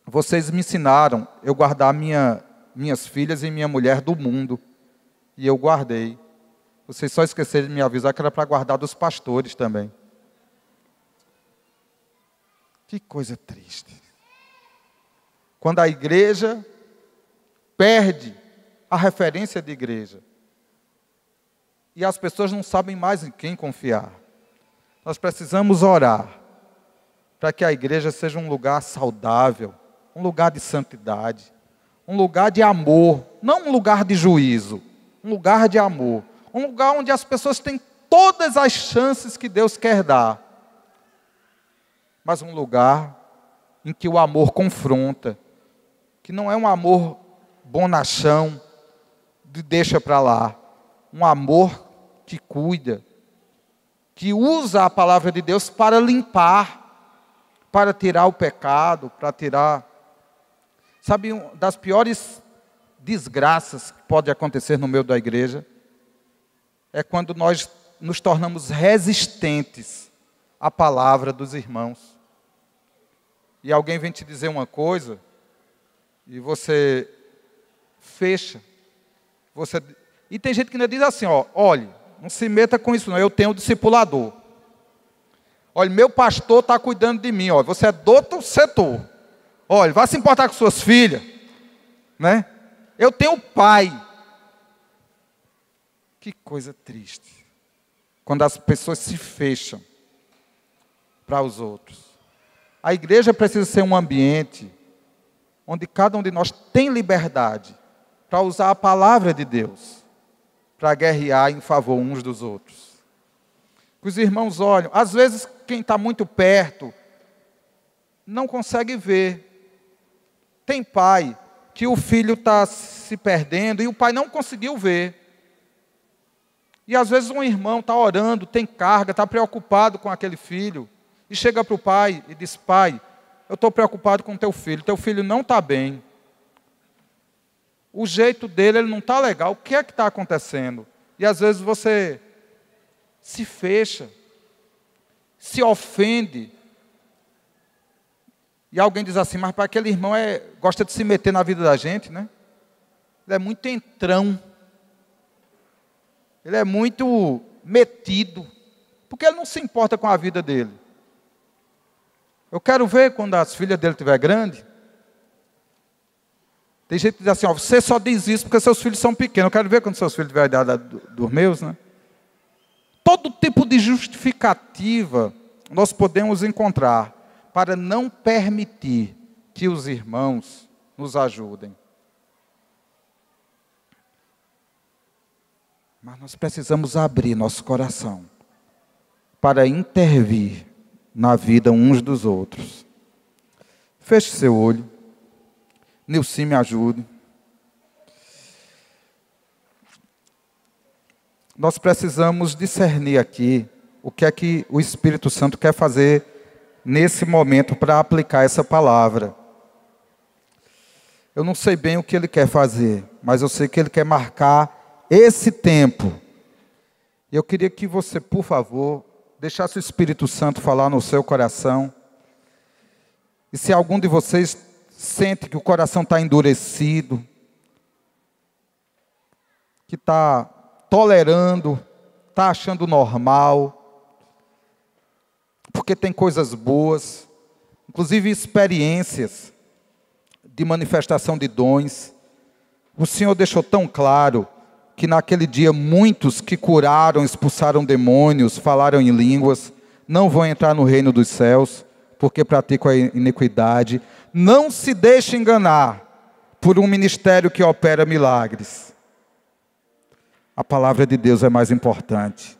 [SPEAKER 1] vocês me ensinaram eu guardar minhas filhas e minha mulher do mundo. E eu guardei. Vocês só esqueceram de me avisar que era para guardar dos pastores também. Que coisa triste. Quando a igreja perde a referência de igreja. E as pessoas não sabem mais em quem confiar. Nós precisamos orar para que a igreja seja um lugar saudável, um lugar de santidade, um lugar de amor, não um lugar de juízo, um lugar de amor, um lugar onde as pessoas têm todas as chances que Deus quer dar, mas um lugar em que o amor confronta, que não é um amor bonachão, de deixa para lá, um amor que cuida, que usa a palavra de Deus para limpar, para tirar o pecado, para tirar... Sabe, uma das piores desgraças que pode acontecer no meio da igreja é quando nós nos tornamos resistentes à palavra dos irmãos. E alguém vem te dizer uma coisa e você fecha. E tem gente que ainda diz assim, ó, olhe, não se meta com isso não, eu tenho um discipulador. Olha, meu pastor está cuidando de mim, ó, você é do outro setor. Olha, vá se importar com suas filhas, né? Eu tenho pai. Que coisa triste. Quando as pessoas se fecham para os outros. A igreja precisa ser um ambiente onde cada um de nós tem liberdade para usar a palavra de Deus, para guerrear em favor uns dos outros. Os irmãos olham, às vezes quem está muito perto não consegue ver. Tem pai que o filho está se perdendo e o pai não conseguiu ver. E às vezes um irmão está orando, tem carga, está preocupado com aquele filho, e chega para o pai e diz: pai, eu estou preocupado com teu filho não está bem. O jeito dele, ele não está legal, o que é que está acontecendo? E às vezes você se fecha, se ofende, e alguém diz assim: mas para aquele irmão gosta de se meter na vida da gente, né? Ele é muito entrão, ele é muito metido, porque ele não se importa com a vida dele. Eu quero ver quando as filhas dele estiver grande. Tem gente que diz assim: ó, você só diz isso porque seus filhos são pequenos. Eu quero ver quando seus filhos tiverem a idade dos meus, né? Todo tipo de justificativa nós podemos encontrar para não permitir que os irmãos nos ajudem. Mas nós precisamos abrir nosso coração para intervir na vida uns dos outros. Feche seu olho. Nilce, me ajude. Nós precisamos discernir aqui o que é que o Espírito Santo quer fazer nesse momento para aplicar essa palavra. Eu não sei bem o que ele quer fazer, mas eu sei que ele quer marcar esse tempo. Eu queria que você, por favor, deixasse o Espírito Santo falar no seu coração. E se algum de vocês sente que o coração está endurecido, que está tolerando, está achando normal, porque tem coisas boas, inclusive experiências de manifestação de dons. O Senhor deixou tão claro que naquele dia muitos que curaram, expulsaram demônios, falaram em línguas, não vão entrar no reino dos céus, porque praticam a iniquidade. Não se deixe enganar por um ministério que opera milagres. A palavra de Deus é mais importante.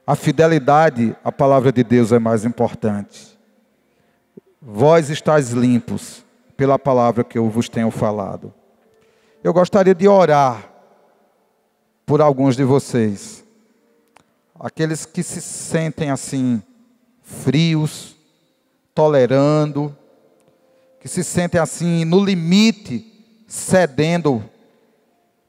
[SPEAKER 1] A fidelidade à palavra de Deus é mais importante. Vós estáis limpos pela palavra que eu vos tenho falado. Eu gostaria de orar por alguns de vocês, aqueles que se sentem assim, frios, tolerando, que se sentem assim, no limite, cedendo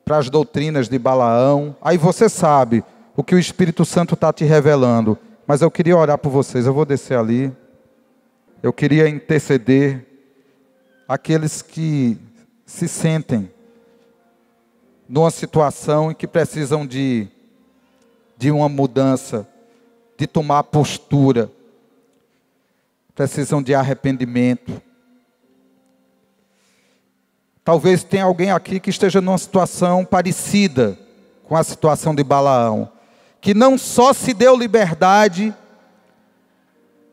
[SPEAKER 1] para as doutrinas de Balaão. Aí você sabe o que o Espírito Santo está te revelando, mas eu queria orar por vocês. Eu vou descer ali, eu queria interceder aqueles que se sentem numa situação em que precisam de uma mudança, de tomar postura, precisam de arrependimento. Talvez tenha alguém aqui que esteja numa situação parecida com a situação de Balaão, que não só se deu liberdade,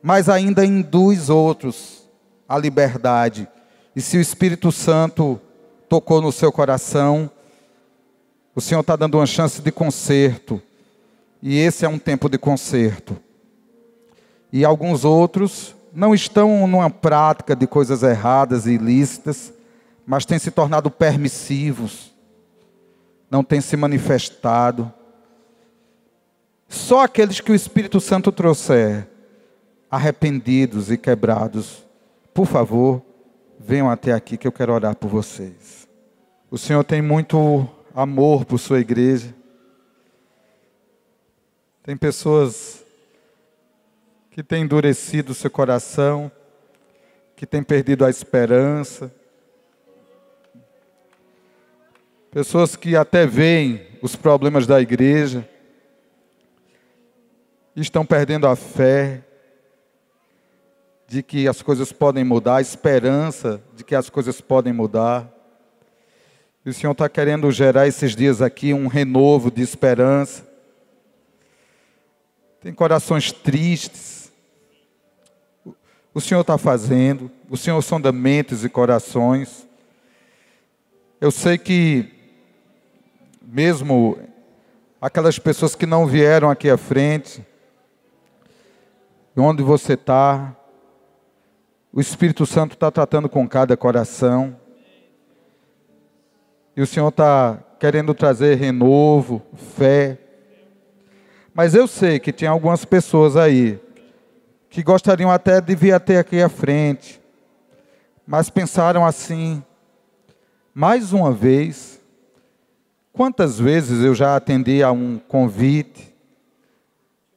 [SPEAKER 1] mas ainda induz outros à liberdade. E se o Espírito Santo tocou no seu coração, o Senhor está dando uma chance de conserto. E esse é um tempo de conserto. E alguns outros não estão numa prática de coisas erradas e ilícitas, mas têm se tornado permissivos, não têm se manifestado. Só aqueles que o Espírito Santo trouxer, arrependidos e quebrados, por favor, venham até aqui que eu quero orar por vocês. O Senhor tem muito amor por sua igreja. Tem pessoas que têm endurecido o seu coração, que têm perdido a esperança. Pessoas que até veem os problemas da igreja, estão perdendo a fé de que as coisas podem mudar, a esperança de que as coisas podem mudar. E o Senhor está querendo gerar esses dias aqui um renovo de esperança. Tem corações tristes. O Senhor está fazendo. O Senhor sonda mentes e corações. Eu sei que mesmo aquelas pessoas que não vieram aqui à frente, onde você está, o Espírito Santo está tratando com cada coração. E o Senhor está querendo trazer renovo, fé. Mas eu sei que tem algumas pessoas aí que gostariam até de vir até aqui à frente, mas pensaram assim: mais uma vez, quantas vezes eu já atendi a um convite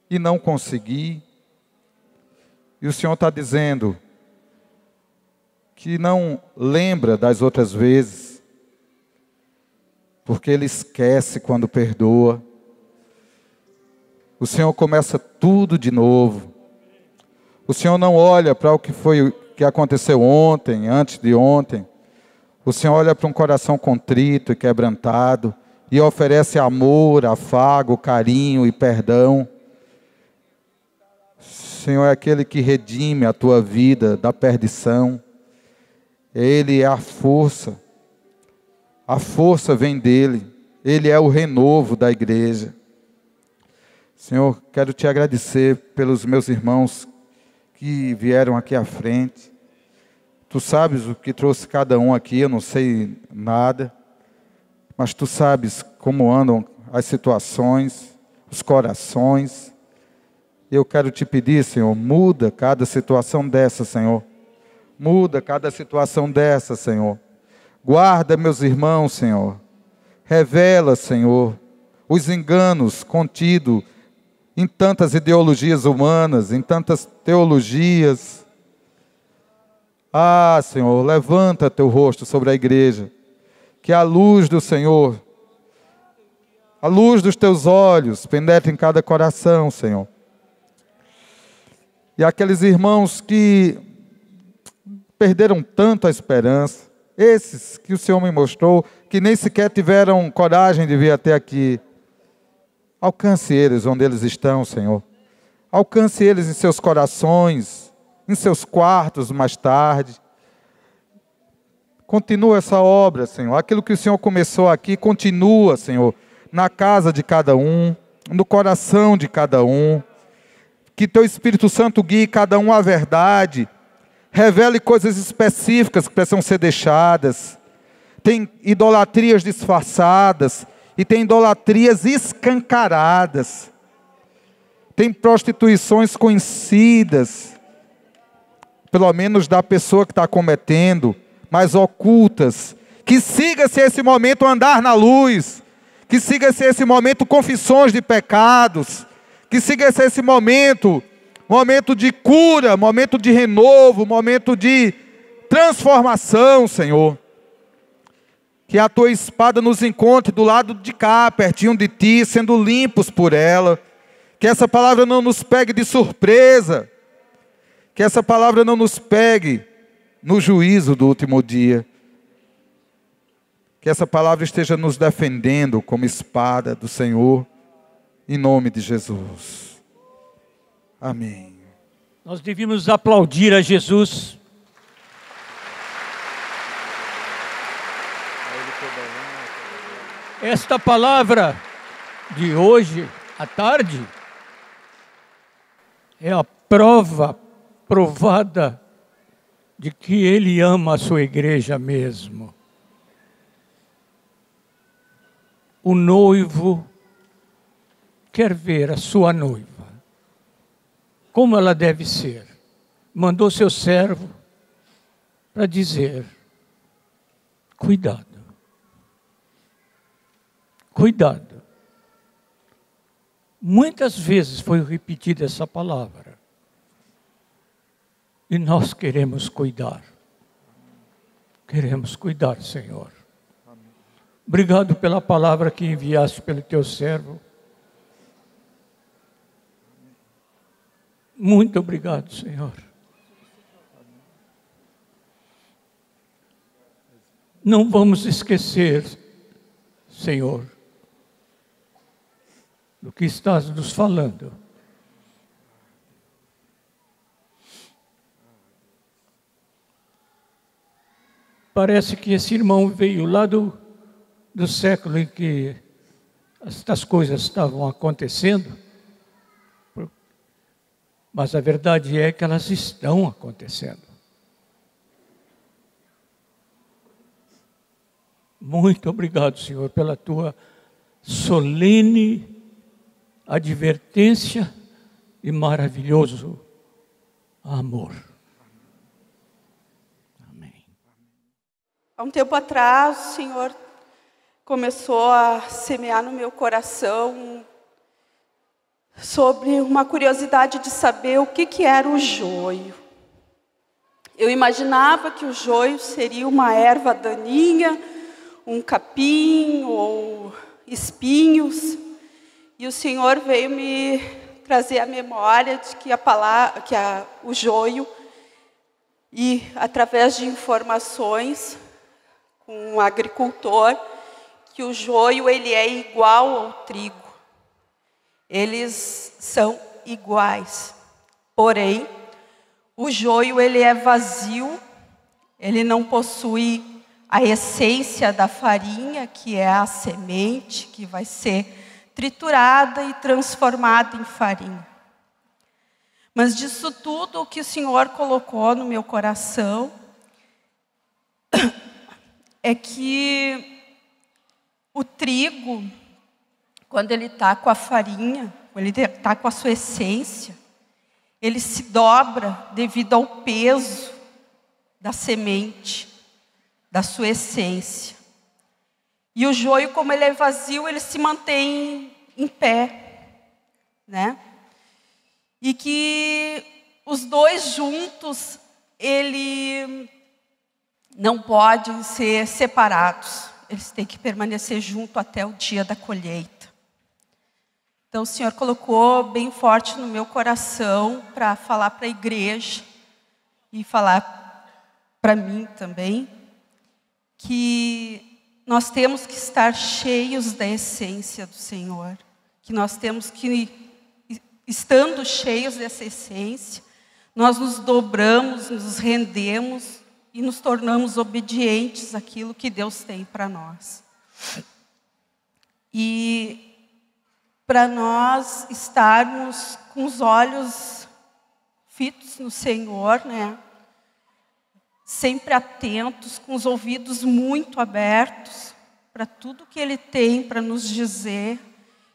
[SPEAKER 1] e não consegui? E o Senhor está dizendo que não lembra das outras vezes, porque Ele esquece quando perdoa. O Senhor começa tudo de novo. O Senhor não olha para o que aconteceu ontem, antes de ontem. O Senhor olha para um coração contrito e quebrantado e oferece amor, afago, carinho e perdão. O Senhor é aquele que redime a tua vida da perdição. Ele é a força. A força vem dele. Ele é o renovo da igreja. Senhor, quero te agradecer pelos meus irmãos que vieram aqui à frente. Tu sabes o que trouxe cada um aqui, eu não sei nada, mas Tu sabes como andam as situações, os corações. Eu quero te pedir, Senhor, muda cada situação dessa, Senhor. Muda cada situação dessa, Senhor. Guarda meus irmãos, Senhor. Revela, Senhor, os enganos contidos em tantas ideologias humanas, em tantas teologias. Ah, Senhor, levanta teu rosto sobre a igreja, que a luz do Senhor, a luz dos teus olhos, penetre em cada coração, Senhor. E aqueles irmãos que perderam tanto a esperança, esses que o Senhor me mostrou, que nem sequer tiveram coragem de vir até aqui, alcance eles onde eles estão, Senhor. Alcance eles em seus corações, em seus quartos mais tarde. Continua essa obra, Senhor. Aquilo que o Senhor começou aqui, continua, Senhor, na casa de cada um, no coração de cada um. Que Teu Espírito Santo guie cada um à verdade. Revele coisas específicas que precisam ser deixadas. Tem idolatrias disfarçadas e tem idolatrias escancaradas. Tem prostituições conhecidas, pelo menos da pessoa que está cometendo, mas ocultas. Que siga-se esse momento andar na luz. Que siga-se esse momento confissões de pecados. Que siga-se esse momento de cura, momento de renovo, momento de transformação, Senhor. Que a Tua espada nos encontre do lado de cá, pertinho de Ti, sendo limpos por ela. Que essa palavra não nos pegue de surpresa. Que essa palavra não nos pegue no juízo do último dia. Que essa palavra esteja nos defendendo como espada do Senhor, em nome de Jesus. Amém.
[SPEAKER 2] Nós devíamos aplaudir a Jesus. Esta palavra de hoje, à tarde, é a prova provada de que Ele ama a sua igreja mesmo. O noivo quer ver a sua noiva, como ela deve ser. Mandou seu servo para dizer: cuidado. Cuidado. Muitas vezes foi repetida essa palavra. E nós queremos cuidar. Queremos cuidar, Senhor. Obrigado pela palavra que enviaste pelo Teu servo. Muito obrigado, Senhor. Não vamos esquecer Senhor, do que estás nos falando. Parece que esse irmão veio lá do século em que estas coisas estavam acontecendo, mas a verdade é que elas estão acontecendo. Muito obrigado, Senhor, pela tua solene advertência e maravilhoso amor. Amém.
[SPEAKER 3] Há um tempo atrás, o Senhor começou a semear no meu coração sobre uma curiosidade de saber o que era o joio. Eu imaginava que o joio seria uma erva daninha, um capim ou espinhos, e o Senhor veio me trazer a memória de que o joio, e através de informações com um agricultor, que o joio ele é igual ao trigo. Eles são iguais. Porém, o joio ele é vazio, ele não possui a essência da farinha, que é a semente, que vai ser triturada e transformada em farinha. Mas disso tudo, o que o Senhor colocou no meu coração é que o trigo, quando ele está com a farinha, quando ele está com a sua essência, ele se dobra devido ao peso da semente, da sua essência. E o joio, como ele é vazio, ele se mantém em pé, né? E que os dois juntos, ele não podem ser separados. Eles têm que permanecer junto até o dia da colheita. Então o Senhor colocou bem forte no meu coração para falar para a igreja e falar para mim também, que nós temos que estar cheios da essência do Senhor, que nós temos que, estando cheios dessa essência, nós nos dobramos, nos rendemos e nos tornamos obedientes àquilo que Deus tem para nós. E para nós estarmos com os olhos fitos no Senhor, né? Sempre atentos, com os ouvidos muito abertos para tudo que Ele tem para nos dizer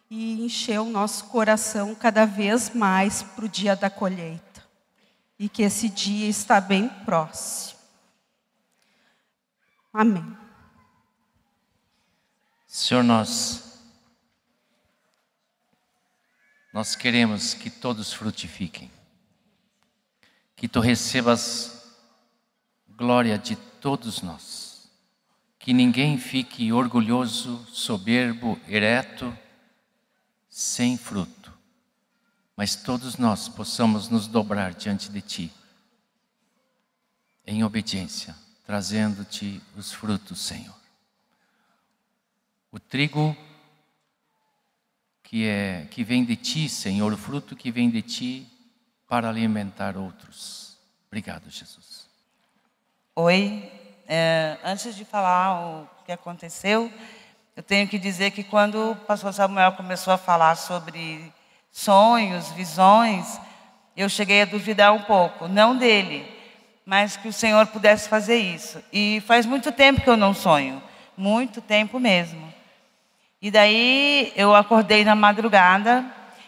[SPEAKER 3] e encher o nosso coração cada vez mais para o dia da colheita. E que esse dia está bem próximo. Amém.
[SPEAKER 4] Senhor, nós queremos que todos frutifiquem, que Tu recebas glória de todos nós, que ninguém fique orgulhoso, soberbo, ereto, sem fruto, mas todos nós possamos nos dobrar diante de Ti, em obediência, trazendo-Te os frutos, Senhor. O trigo que vem de Ti, Senhor, o fruto que vem de Ti para alimentar outros. Obrigado, Jesus.
[SPEAKER 5] Oi, antes de falar o que aconteceu, eu tenho que dizer que quando o pastor Samuel começou a falar sobre sonhos, visões, eu cheguei a duvidar um pouco, não dele, mas que o Senhor pudesse fazer isso. E faz muito tempo que eu não sonho, muito tempo mesmo. E daí eu acordei na madrugada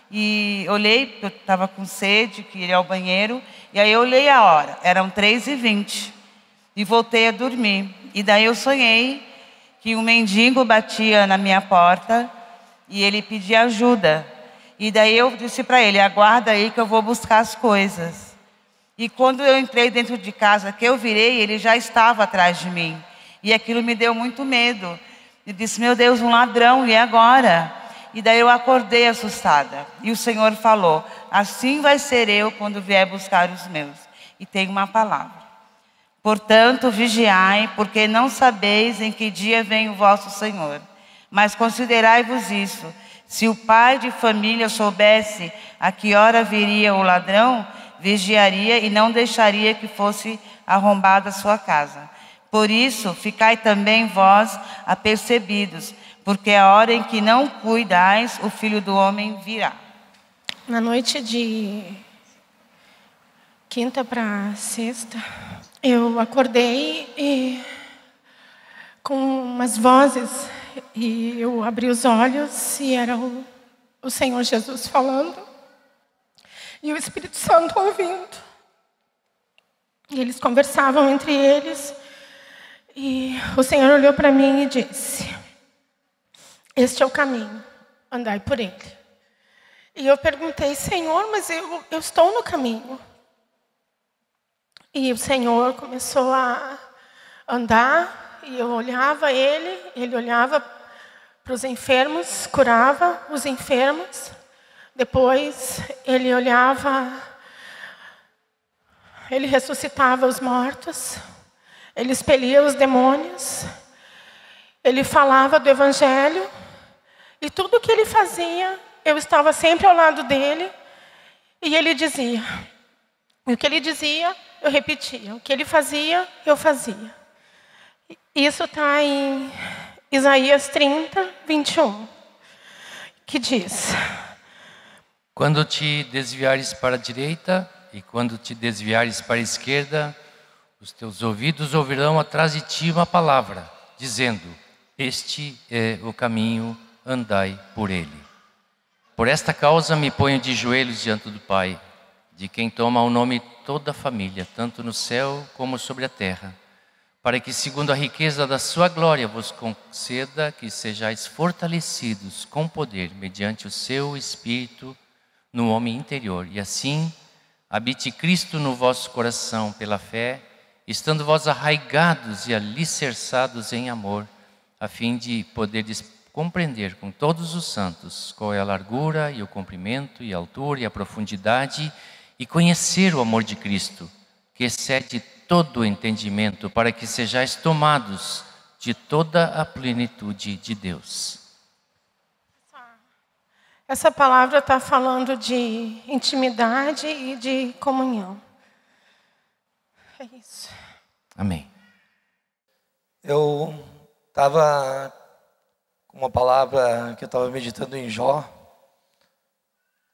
[SPEAKER 5] e olhei, eu estava com sede, queria ir ao banheiro, e aí eu olhei a hora, eram 3h20. E voltei a dormir. E daí eu sonhei que um mendigo batia na minha porta e ele pedia ajuda. E daí eu disse para ele, aguarda aí que eu vou buscar as coisas. E quando eu entrei dentro de casa, que eu virei, ele já estava atrás de mim. E aquilo me deu muito medo. Eu disse, meu Deus, um ladrão, e agora? E daí eu acordei assustada. E o Senhor falou, assim vai ser eu quando vier buscar os meus. E tem uma palavra. Portanto, vigiai, porque não sabeis em que dia vem o vosso Senhor. Mas considerai-vos isso: se o pai de família soubesse a que hora viria o ladrão, vigiaria e não deixaria que fosse arrombada a sua casa. Por isso, ficai também vós apercebidos, porque a hora em que não cuidais, o Filho do Homem virá.
[SPEAKER 6] Na noite de quinta para sexta, eu acordei com umas vozes, e eu abri os olhos e era o Senhor Jesus falando e o Espírito Santo ouvindo. E eles conversavam entre eles, e o Senhor olhou para mim e disse: este é o caminho, andai por ele. E eu perguntei: Senhor, mas eu estou no caminho. E o Senhor começou a andar, e eu olhava ele olhava para os enfermos, curava os enfermos. Depois ele olhava, ele ressuscitava os mortos, ele expelia os demônios, ele falava do Evangelho, e tudo que ele fazia, eu estava sempre ao lado dele, e ele dizia. E o que ele dizia, eu repetia. O que ele fazia, eu fazia. Isso está em Isaías 30, 21, que diz:
[SPEAKER 4] quando te desviares para a direita e quando te desviares para a esquerda, os teus ouvidos ouvirão atrás de ti uma palavra, dizendo: este é o caminho, andai por ele. Por esta causa me ponho de joelhos diante do Pai, de quem toma o nome toda a família, tanto no céu como sobre a terra, para que, segundo a riqueza da sua glória, vos conceda que sejais fortalecidos com poder, mediante o seu Espírito, no homem interior, e assim habite Cristo no vosso coração pela fé, estando vós arraigados e alicerçados em amor, a fim de poderdes compreender com todos os santos qual é a largura e o comprimento e a altura e a profundidade, e conhecer o amor de Cristo, que excede todo o entendimento, para que sejais tomados de toda a plenitude de Deus.
[SPEAKER 6] Essa palavra está falando de intimidade e de comunhão. É isso.
[SPEAKER 4] Amém.
[SPEAKER 7] Eu estava com uma palavra que eu estava meditando em Jó,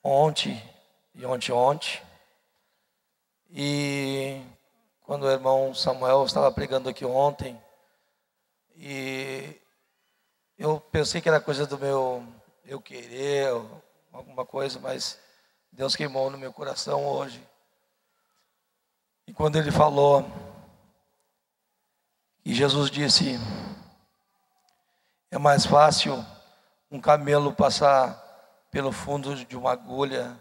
[SPEAKER 7] ontem. E quando o irmão Samuel estava pregando aqui ontem, e eu pensei que era coisa do meu eu querer, alguma coisa, mas Deus queimou no meu coração hoje. E quando ele falou, e Jesus disse: é mais fácil um camelo passar pelo fundo de uma agulha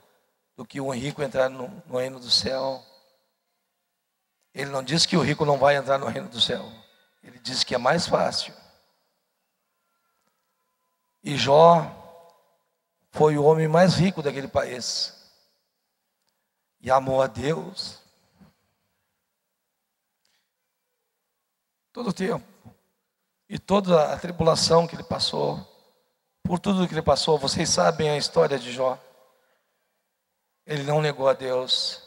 [SPEAKER 7] do que um rico entrar no reino do céu. Ele não disse que o rico não vai entrar no reino do céu. Ele disse que é mais fácil. E Jó foi o homem mais rico daquele país. E amou a Deus todo o tempo. E toda a tribulação que ele passou, por tudo que ele passou, vocês sabem a história de Jó. Ele não negou a Deus.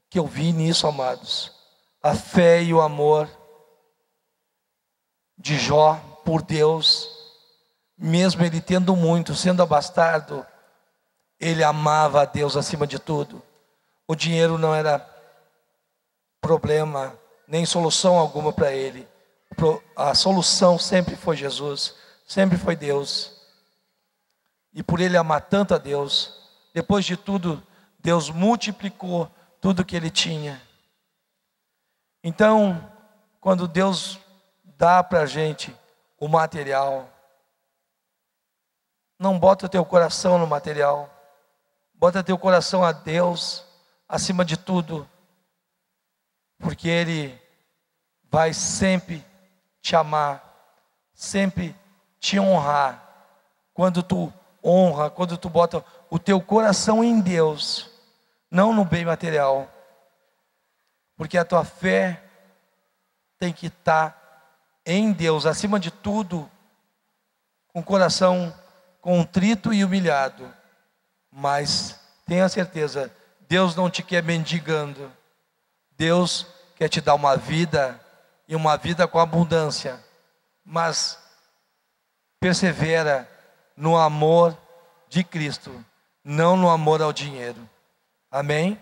[SPEAKER 7] Que eu vi nisso, amados, a fé e o amor de Jó por Deus, mesmo ele tendo muito, sendo abastado, ele amava a Deus acima de tudo. O dinheiro não era problema, nem solução alguma para ele. A solução sempre foi Jesus, sempre foi Deus. E por ele amar tanto a Deus, depois de tudo, Deus multiplicou tudo que ele tinha. Então, quando Deus dá para a gente o material, não bota teu coração no material, bota teu coração a Deus acima de tudo, porque Ele vai sempre te amar, sempre te honrar. Quando tu honra, quando tu bota o teu coração em Deus, não no bem material, porque a tua fé tem que estar em Deus, acima de tudo, com o coração contrito e humilhado. Mas tenha certeza, Deus não te quer mendigando. Deus quer te dar uma vida, e uma vida com abundância. Mas persevera no amor de Cristo, não no amor ao dinheiro. Amém?